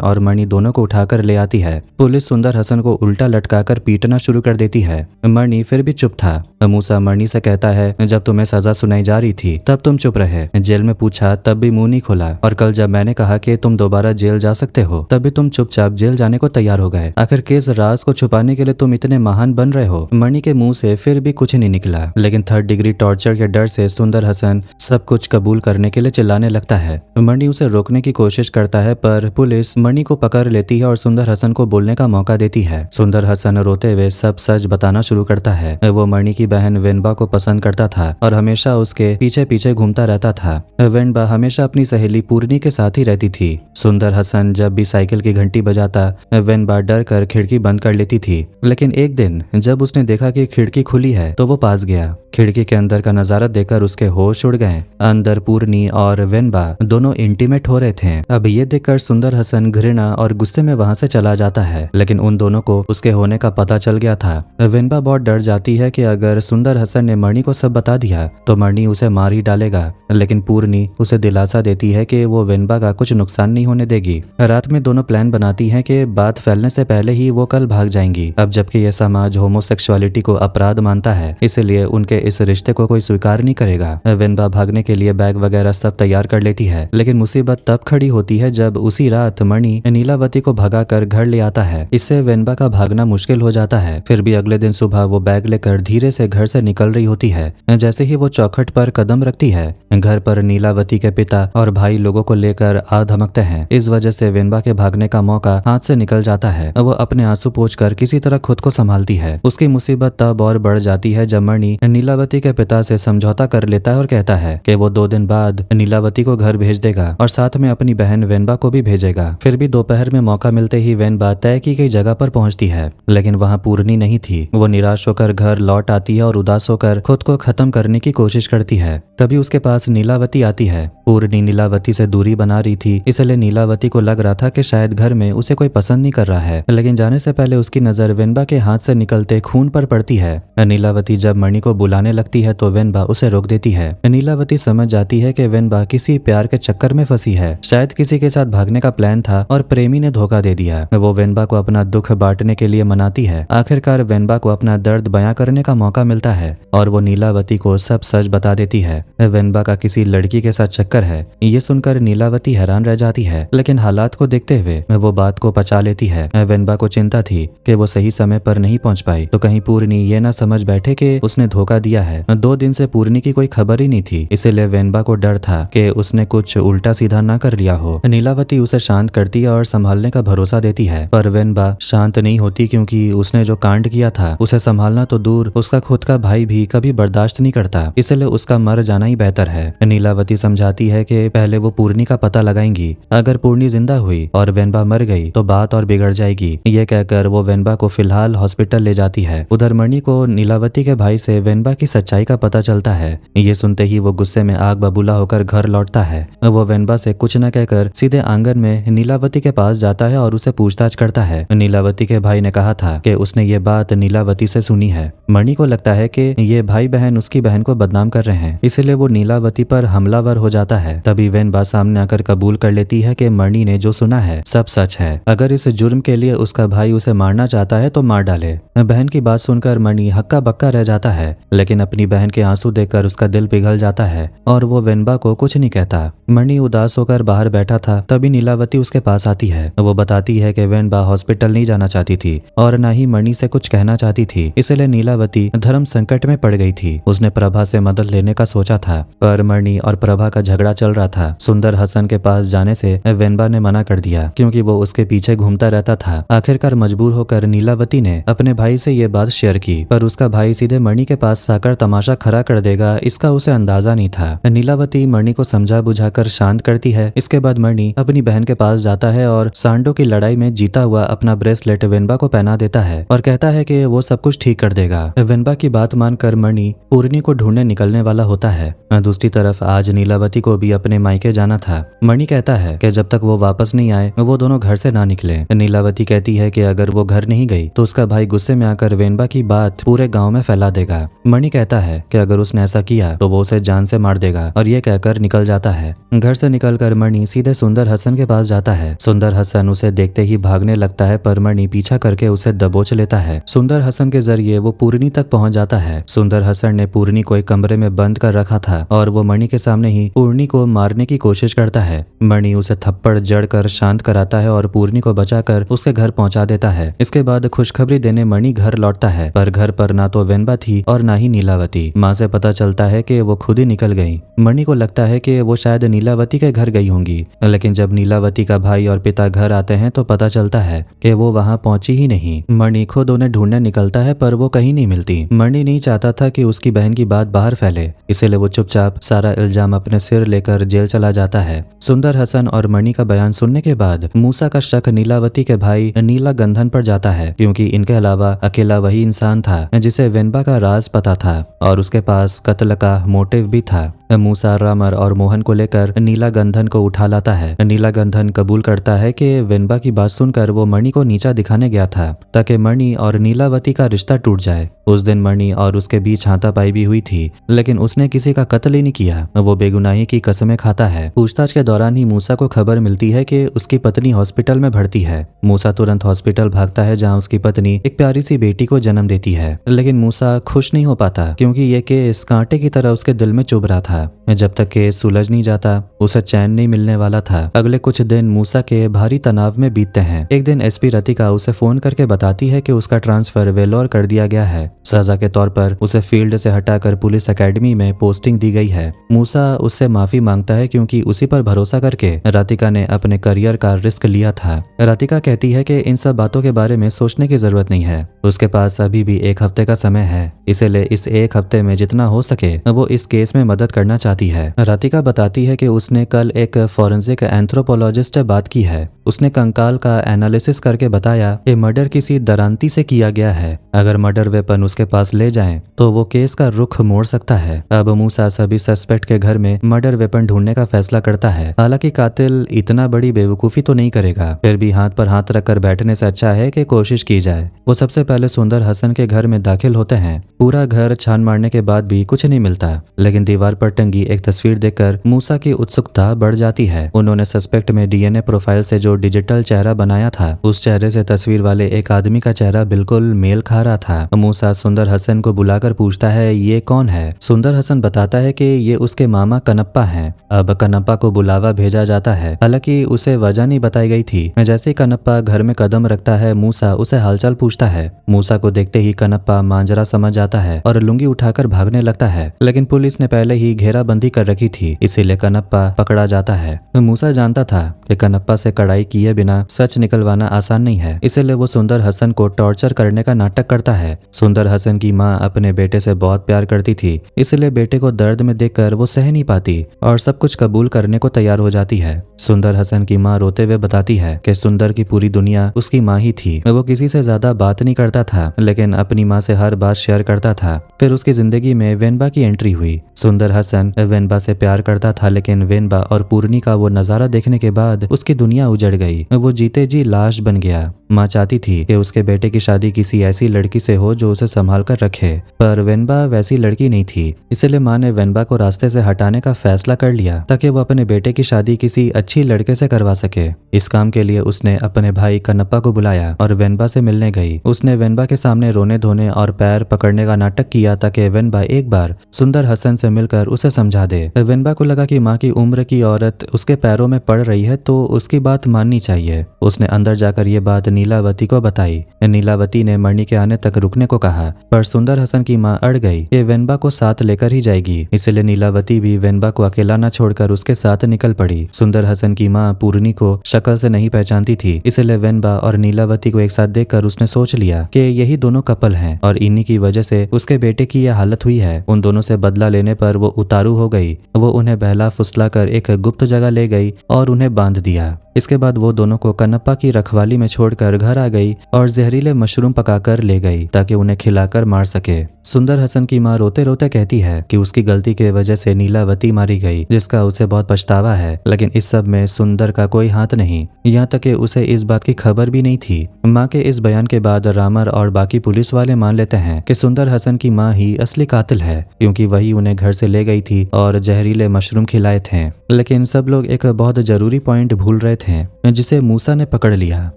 और मणि दोनों को उठाकर ले आती है। पुलिस सुंदर हसन को उल्टा लटकाकर पीटना शुरू कर देती है। मणि फिर भी चुप था। मूसा मणि से कहता है, जब तुम्हें सजा सुनाई जा रही थी तब तुम चुप रहे, जेल में पूछा तब भी मुंह नहीं खोला, और कल जब मैंने कहा कि तुम दोबारा जेल जा सकते हो तब भी तुम चुपचाप जेल जाने को तैयार हो गए। आखिर किस राज को छुपाने के लिए तुम इतने महान बन रहे हो? मणि के मुंह से फिर भी कुछ नहीं निकला, लेकिन 3rd डिग्री टॉर्चर के डर से सुंदर हसन सब कुछ कबूल करने के लिए चिल्लाने लगता है। मणि उसे रोकने की कोशिश करता है पर पुलिस मणि को पकड़ लेती है और सुंदर हसन को बोलने का मौका देती है। सुंदर हसन रोते हुए सब सच बताना शुरू करता है। वो मणि की बहन वेनबा को पसंद करता था और हमेशा उसके पीछे पीछे घूमता रहता था। वेनबा हमेशा अपनी सहेली पूर्णी के साथ ही रहती थी। सुंदर हसन जब भी साइकिल की घंटी बजाता वेनबा डर कर खिड़की बंद कर लेती थी, लेकिन एक दिन जब उसने देखा कि खिड़की खुली है तो वो पास गया। खिड़की के अंदर का नजारा देखकर उसके होश उड़ गए। अंदर पूर्णी और वेनबा दोनों इंटीमेट हो रहे थे। अब ये देखकर सुंदर हसन घृणा और गुस्से में वहां से चला जाता है, लेकिन उन दोनों को उसके होने का पता चल गया था। वेनबा बहुत डर जाती है कि अगर सुंदर हसन ने मणि को सब बता दिया तो मणि उसे मार ही डालेगा, लेकिन पूर्णी उसे दिलासा देती है कि वो वेनबा का कुछ नुकसान नहीं होने देगी। रात में दोनों प्लान बनाती हैं कि बात फैलने से पहले ही वो कल भाग जाएंगी। अब जबकि यह समाज होमोसेक्सुअलिटी को अपराध मानता है, इसलिए उनके इस रिश्ते को कोई स्वीकार नहीं करेगा। वेनबा भागने के लिए बैग वगैरह सब तैयार कर लेती है, लेकिन मुसीबत तब खड़ी होती है जब उसी रात मणि नीलावती को भगाकर घर ले आता है। इससे वेनबा का भागना मुश्किल हो जाता है। फिर भी अगले दिन सुबह वो बैग लेकर धीरे से घर से निकल रही होती है। जैसे ही वो चौखट पर कदम रखती है, घर पर नीलावती के पिता और भाई लोगों को लेकर आ धमकते हैं। इस वजह से वेनबा के भागने का मौका हाथ से निकल जाता है। वो अपने आंसू पोंछकर किसी तरह खुद को संभालती है। उसकी मुसीबत तब और बढ़ जाती है जब मणि नीलावती के पिता से समझौता कर लेता है और कहता है कि वो 2 दिन बाद नीलावती को घर भेज देगा और साथ में अपनी बहन वेनबा को भी भेजेगा। फिर भी दोपहर में मौका मिलते ही वेनबा तय की गई जगह पर पहुंचती है, लेकिन वहां पूर्णी नहीं थी। वो निराश होकर घर लौट आती है और उदास होकर खुद को खत्म करने की कोशिश करती है। तभी उसके पास नीलावती आती है। पूर्णी नीलावती से दूरी बना रही थी, इसलिए नीलावती को लग रहा था कि शायद घर में उसे कोई पसंद नहीं कर रहा है, लेकिन जाने से पहले उसकी नजर वेनबा के हाथ से निकलते खून पर पड़ती है। नीलावती जब मणि को बुलाने लगती है तो वेनबा उसे रोक देती है। नीलावती समझ जाती है कि वेनबा किसी प्यार के चक्कर में फंसी है, शायद किसी के साथ भागने का प्लान था और और प्रेमी ने धोखा दे दिया। वो वेनबा को अपना दुख बांटने के लिए मनाती है। आखिरकार वेनबा को अपना दर्द बयां करने का मौका मिलता है और वो नीलावती को सब सच बता देती है। वेनबा का किसी लड़की के साथ चक्कर है। ये सुनकर नीलावती हैरान रह जाती है, लेकिन हालात को देखते हुए वो बात को पचा लेती है। वेनबा को चिंता थी कि वो सही समय पर नहीं पहुंच पाई तो कहीं पूर्णी ये ना समझ बैठे कि उसने धोखा दिया है। 2 दिन से पूर्णी की कोई खबर ही नहीं थी, इसीलिए वेनबा को डर था कि उसने कुछ उल्टा सीधा ना कर लिया हो। नीलावती उसे शांत करती है और संभालने का भरोसा देती है, पर वेनबा शांत नहीं होती क्योंकि उसने जो कांड किया था उसे संभालना तो दूर, उसका खुद का भाई भी कभी बर्दाश्त नहीं करता, इसलिए उसका मर जाना ही बेहतर है। नीलावती समझाती है कि पहले वो पूर्णी का पता लगाएंगी। अगर पूर्णी जिंदा हुई और वेनबा मर गई तो बात और बिगड़ जाएगी। ये कहकर वो वेनबा को फिलहाल हॉस्पिटल ले जाती है। उधर मणि को नीलावती के भाई से वेनबा की सच्चाई का पता चलता है। ये सुनते ही वो गुस्से में आग बबूला होकर घर लौटता है। वो वेनबा से कुछ न कहकर सीधे आंगन में नीलावती के पास जाता है और उसे पूछताछ करता है। नीलावती के भाई ने कहा था कि उसने ये बात नीलावती से सुनी है। मणि को लगता है कि ये भाई बहन उसकी बहन को बदनाम कर रहे हैं, इसलिए वो नीलावती पर हमलावर हो जाता है। तभी वेनबा सामने आकर कबूल कर लेती है कि मणि ने जो सुना है सब सच है। अगर इस जुर्म के लिए उसका भाई उसे मारना चाहता है तो मार डाले। बहन की बात सुनकर मणि हक्का बक्का रह जाता है, लेकिन अपनी बहन के आंसू देखकर उसका दिल पिघल जाता है और वो वेनबा को कुछ नहीं कहता। मणि उदास होकर बाहर बैठा था, तभी नीलावती उसके पास आती है। वो बताती है कि वेनबा हॉस्पिटल नहीं जाना चाहती थी और न ही मणि से कुछ कहना चाहती थी, इसलिए नीलावती धर्म संकट में पड़ गई थी। उसने प्रभा से मदद लेने का सोचा था, पर मणि और प्रभा का झगड़ा चल रहा था। सुंदर हसन के पास जाने से वेनबा ने मना कर दिया क्योंकि वो उसके पीछे घूमता रहता था। आखिरकार मजबूर होकर नीलावती ने अपने भाई से ये बात शेयर की, पर उसका भाई सीधे मणि के पास आकर तमाशा खड़ा कर देगा इसका उसे अंदाजा नहीं था। नीलावती मणि को समझा बुझाकर शांत करती है। इसके बाद मणि अपनी बहन के पास जाता है और सांडो की लड़ाई में जीता हुआ अपना ब्रेसलेट वेनबा को पहना देता है और कहता है कि वो सब कुछ ठीक कर देगा। वेनबा की बात मानकर मणि पूर्णी को ढूंढने निकलने वाला होता है। दूसरी तरफ आज नीलावती को भी अपने मायके जाना था। मणि कहता है कि जब तक वो वापस नहीं आए वो दोनों घर से ना निकले। नीलावती कहती है कि अगर वो घर नहीं गई तो उसका भाई गुस्से में आकर वेनबा की बात पूरे गांव में फैला देगा। मणि कहता है कि अगर उसने ऐसा किया तो वो उसे जान से मार देगा और ये कहकर निकल जाता है। घर से निकलकर मणि सीधे सुंदर हसन के पास जाता है। सुंदर हसन उसे देखते ही भागने लगता है, पर मणि पीछा करके उसे दबोच लेता है। सुंदर हसन के जरिए वो पूर्णी तक पहुंच जाता है। सुंदर हसन ने पूर्णी को एक कमरे में बंद कर रखा था और वो मणि के सामने ही पूर्णी को मारने की कोशिश करता है। मणि उसे थप्पड़ जड़कर शांत कराता है और पूर्णी को बचाकर उसके घर पहुंचा देता है। इसके बाद खुशखबरी देने मणि घर लौटता है, पर घर पर ना तो वेनबा थी और ना ही नीलावती। माँ से पता चलता है कि वो खुद ही निकल गई। मणि को लगता है कि वो शायद नीलावती के घर गई होंगी, लेकिन जब नीलावती का भाई और पिता घर आते हैं तो पता चलता है कि वो वहां पहुंची ही नहीं। मणि खुद उन्हें ढूंढने निकलता है, पर वो कहीं नहीं मिलती। मणि नहीं चाहता था कि उसकी बहन की बात बाहर फैले, इसीलिए वो चुपचाप सारा इल्जाम अपने सिर लेकर जेल चला जाता है। सुंदर हसन और मणि का बयान सुनने के बाद मूसा का शक नीलावती के भाई नीला गंधन पर जाता है, क्योंकि इनके अलावा अकेला वही इंसान था जिसे वेनबा का राज पता था और उसके पास कत्ल का मोटिव भी था। मूसा रामर और मोहन को लेकर नीला गंधन को उठा लाता है। नीला गंधन कबूल करता है कि वेनबा की बात सुनकर वो मणि को नीचा दिखाने गया था ताकि मणि और नीलावती का रिश्ता टूट जाए। उस दिन मणि और उसके बीच हाथापाई भी हुई थी, लेकिन उसने किसी का कत्ल ही नहीं किया। वो बेगुनाही की कसमें खाता है। पूछताछ के दौरान ही मूसा को खबर मिलती है कि उसकी पत्नी हॉस्पिटल में भर्ती है। मूसा तुरंत हॉस्पिटल भागता है जहाँ उसकी पत्नी एक प्यारी सी बेटी को जन्म देती है, लेकिन मूसा खुश नहीं हो पाता क्योंकि ये केस कांटे की तरह उसके दिल में चुभ रहा था। जब तक केस सुलझ नहीं जाता उसे चैन नहीं मिलने वाला था। अगले कुछ दिन मूसा के भारी तनाव में बीतते हैं। एक दिन एसपी रतिका उसे फोन करके बताती है कि उसका ट्रांसफर वेलोर कर दिया गया है। सजा के तौर पर उसे फील्ड से हटाकर पुलिस एकेडमी में पोस्टिंग दी गई है। मूसा उससे माफी मांगता है क्योंकि उसी पर भरोसा करके राधिका ने अपने करियर का रिस्क लिया था। राधिका कहती है कि इन सब बातों के बारे में सोचने की जरूरत नहीं है, उसके पास अभी भी 1 हफ्ते का समय है, इसलिए इस 1 हफ्ते में जितना हो सके वो इस केस में मदद करना चाहती है। राधिका बताती है कि उसने कल एक फॉरेंसिक एंथ्रोपोलॉजिस्ट से बात की है। उसने कंकाल का एनालिसिस करके बताया कि मर्डर किसी दरांती से किया गया है। अगर मर्डर वेपन उसके पास ले जाएं तो वो केस का रुख मोड़ सकता है। अब मूसा सभी सस्पेक्ट के घर में मर्डर वेपन ढूंढने का फैसला करता है। हालांकि कातिल इतना बड़ी बेवकूफी तो नहीं करेगा, फिर भी हाथ पर हाथ रखकर बैठने से अच्छा है कि कोशिश की जाए। वो सबसे पहले सुंदर हसन के घर में दाखिल होते हैं। पूरा घर छान मारने के बाद भी कुछ नहीं मिलता, लेकिन दीवार पर टंगी एक तस्वीर देखकर मूसा की उत्सुकता बढ़ जाती है। उन्होंने सस्पेक्ट में डीएनए प्रोफाइल से जो डिजिटल चेहरा बनाया था, उस चेहरे से तस्वीर वाले एक आदमी का चेहरा बिल्कुल मेल खा रहा था। मूसा सुंदर हसन को बुलाकर पूछता है, ये कौन है? सुंदर हसन बताता है कि ये उसके मामा कनप्पा हैं। अब कनप्पा को बुलावा भेजा जाता है, हालांकि उसे वजह नहीं बताई गई थी। जैसे ही कनप्पा घर में कदम रखता है, मूसा उसे हालचाल पूछता है। मूसा को देखते ही कनप्पा मांजरा समझ जाता है और लुंगी उठाकर भागने लगता है, लेकिन पुलिस ने पहले ही घेराबंदी कर रखी थी, इसीलिए कनप्पा पकड़ा जाता है। मूसा जानता था कि कनप्पा से कड़ाई किए बिना सच निकलवाना आसान नहीं है, इसलिए वो सुंदर हसन को टॉर्चर करने का नाटक करता है। सुंदर हसन की माँ अपने बेटे से बहुत प्यार करती थी, इसलिए बेटे को दर्द में देखकर वो सह नहीं पाती और सब कुछ कबूल करने को तैयार हो जाती है। सुंदर हसन की माँ रोते हुए बताती है कि सुंदर की पूरी दुनिया उसकी माँ ही थी। वो किसी से ज्यादा बात नहीं करता था, लेकिन अपनी माँ से हर बात शेयर करता था। फिर उसकी जिंदगी में वेनबा की एंट्री हुई। सुंदर हसन वेनबा से प्यार करता था, लेकिन वेनबा और पूर्णी का वो नजारा देखने के बाद उसकी दुनिया उजड़ गई। वो जीते जी लाश बन गया। माँ चाहती थी कि उसके बेटे की शादी किसी ऐसी लड़की से हो जो उसे संभाल कर रखे, पर वेनबा वैसी लड़की नहीं थी। इसलिए माँ ने वेनबा को रास्ते से हटाने का फैसला कर लिया ताकि वो अपने बेटे की शादी किसी अच्छी लड़के से करवा सके। इस काम के लिए उसने अपने भाई कनप्पा को बुलाया और वेनबा से मिलने गई। उसने वेनबा के सामने रोने धोने और पैर पकड़ने का नाटक किया ताकि वेनबा एक बार सुंदर हसन से मिलकर उसे समझा दे। वेनबा को लगा कि माँ की उम्र की औरत उसके पैरों में पड़ रही है तो उसकी बात माननी चाहिए। उसने अंदर जाकर ये बात नीलावती को बताई। नीलावती ने मणि के आने तक रुकने को कहा, पर सुंदर हसन की माँ अड़ गई कि वेनबा को साथ लेकर ही जाएगी। इसलिए नीलावती भी वेनबा को अकेला न छोड़कर उसके साथ निकल पड़ी। सुंदर हसन की माँ पूर्णी को शक्ल से नहीं पहचानती थी, इसलिए वेनबा और नीलावती को एक साथ देखकर उसने सोच लिया कि यही दोनों कपल हैं और इन्हीं की वजह से उसके बेटे की यह हालत हुई है। उन दोनों से बदला लेने पर वो उतारू हो गई। वो उन्हें बहला फुसला कर एक गुप्त जगह ले गई और उन्हें बांध दिया। इसके बाद वो दोनों को कनप्पा की रखवाली में छोड़कर घर आ गई और जहरीले मशरूम पकाकर ले गई ताकि उन्हें खिलाकर मार सके। सुंदर हसन की माँ रोते रोते कहती है कि उसकी गलती के वजह से नीलावती मारी गई, जिसका उसे बहुत पछतावा है, लेकिन इस सब में सुंदर का कोई हाथ नहीं। यहाँ तक कि उसे इस बात की खबर भी नहीं थी। माँ के इस बयान के बाद रामर और बाकी पुलिस वाले मान लेते हैं कि सुंदर हसन की माँ ही असली कातिल है, क्योंकि वही उन्हें घर से ले गई थी और जहरीले मशरूम खिलाए थे। लेकिन सब लोग एक बहुत जरूरी पॉइंट भूल रहे थे, जिसे मूसा ने पकड़ लिया।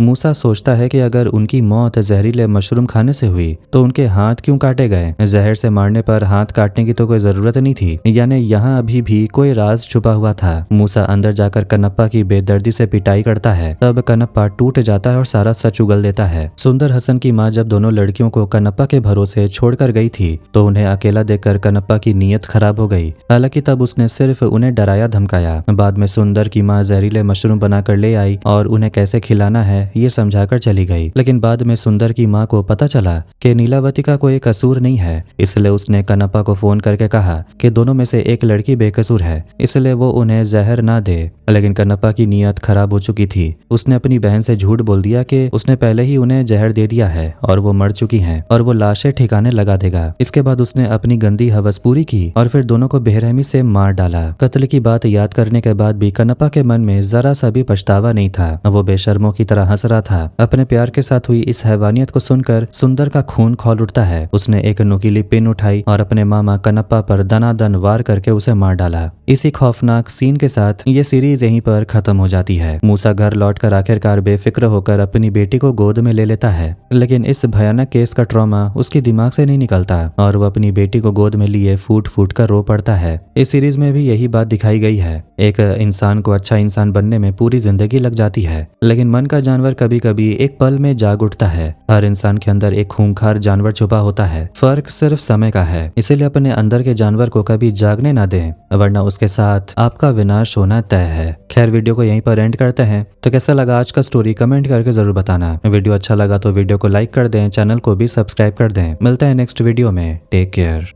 मूसा सोचता है कि अगर उनकी मौत जहरीले मशरूम खाने से हुई तो उनके हाथ क्यों काटे गए? जहर से मारने पर हाथ काटने की तो कोई जरूरत नहीं थी, यानी यहाँ अभी भी कोई राज छुपा हुआ था। मूसा अंदर जाकर कनप्पा की बेदर्दी से पिटाई करता है। तब कनप्पा टूट जाता है और सारा सच उगल देता है। सुंदर हसन की माँ जब दोनों लड़कियों को कनप्पा के भरोसे छोड़कर गई थी तो उन्हें अकेला देखकर कनप्पा की नीयत खराब हो गई। हालांकि तब उसने सिर्फ उन्हें डराया धमकाया। बाद में सुंदर की माँ जहरीले मशरूम बनाकर ले आई और उन्हें कैसे खिलाना है ये समझाकर चली गई। लेकिन बाद में सुंदर की माँ को पता चला कि नीलावती का कोई कसूर नहीं है, इसलिए उसने कनप्पा को फोन करके कहा कि दोनों में से एक लड़की बेकसूर है, इसलिए वो उन्हें जहर ना दे। लेकिन कनप्पा की नीयत खराब हो चुकी थी। उसने अपनी बहन से झूठ बोल दिया कि उसने पहले ही उन्हें जहर दे दिया है और वो मर चुकी हैं और वो लाशें ठिकाने लगा देगा। इसके बाद उसने अपनी गंदी हवस पूरी की और फिर दोनों को बेरहमी से मार डाला। कत्ल की बात याद करने के बाद भी कनप्पा के मन में जरा सा भी पछतावा नहीं था। वो बेशर्मों की तरह हंस रहा था। अपने प्यार के साथ हुई इस हैवानियत को सुनकर सुंदर का खून खौल उठता है। उसने एक नुकीली पिन उठाई और अपने मामा कनप्पा पर दनादन वार करके उसे मार डाला। इसी खौफनाक सीन के साथ ये सीरीज यहीं पर खत्म हो जाती है। मूसा घर लौटकर आखिरकार बेफिक्र होकर अपनी बेटी को गोद में ले लेता है, लेकिन इस भयानक केस का ट्रॉमा उसकी दिमाग से नहीं निकलता और वो अपनी बेटी को गोद में लिए फूट फूट कर रो पड़ता है। इस सीरीज में भी यही बात दिखाई गई है। एक इंसान को अच्छा इंसान बनने में पूरी जिंदगी लग जाती है, लेकिन मन का जानवर कभी कभी एक पल में जाग उठता है। हर इंसान के अंदर एक खूंखार जानवर छुपा होता है, फर्क सिर्फ समय का है। इसीलिए अपने अंदर के जानवर को कभी जागने ना दें, वरना उसके साथ आपका विनाश होना तय है। खैर, वीडियो को यहीं पर एंड करते हैं। तो कैसा लगा आज का स्टोरी कमेंट करके जरूर बताना। वीडियो अच्छा लगा तो वीडियो को लाइक कर दें, चैनल को भी सब्सक्राइब कर दें। मिलते हैं नेक्स्ट वीडियो में। Take care.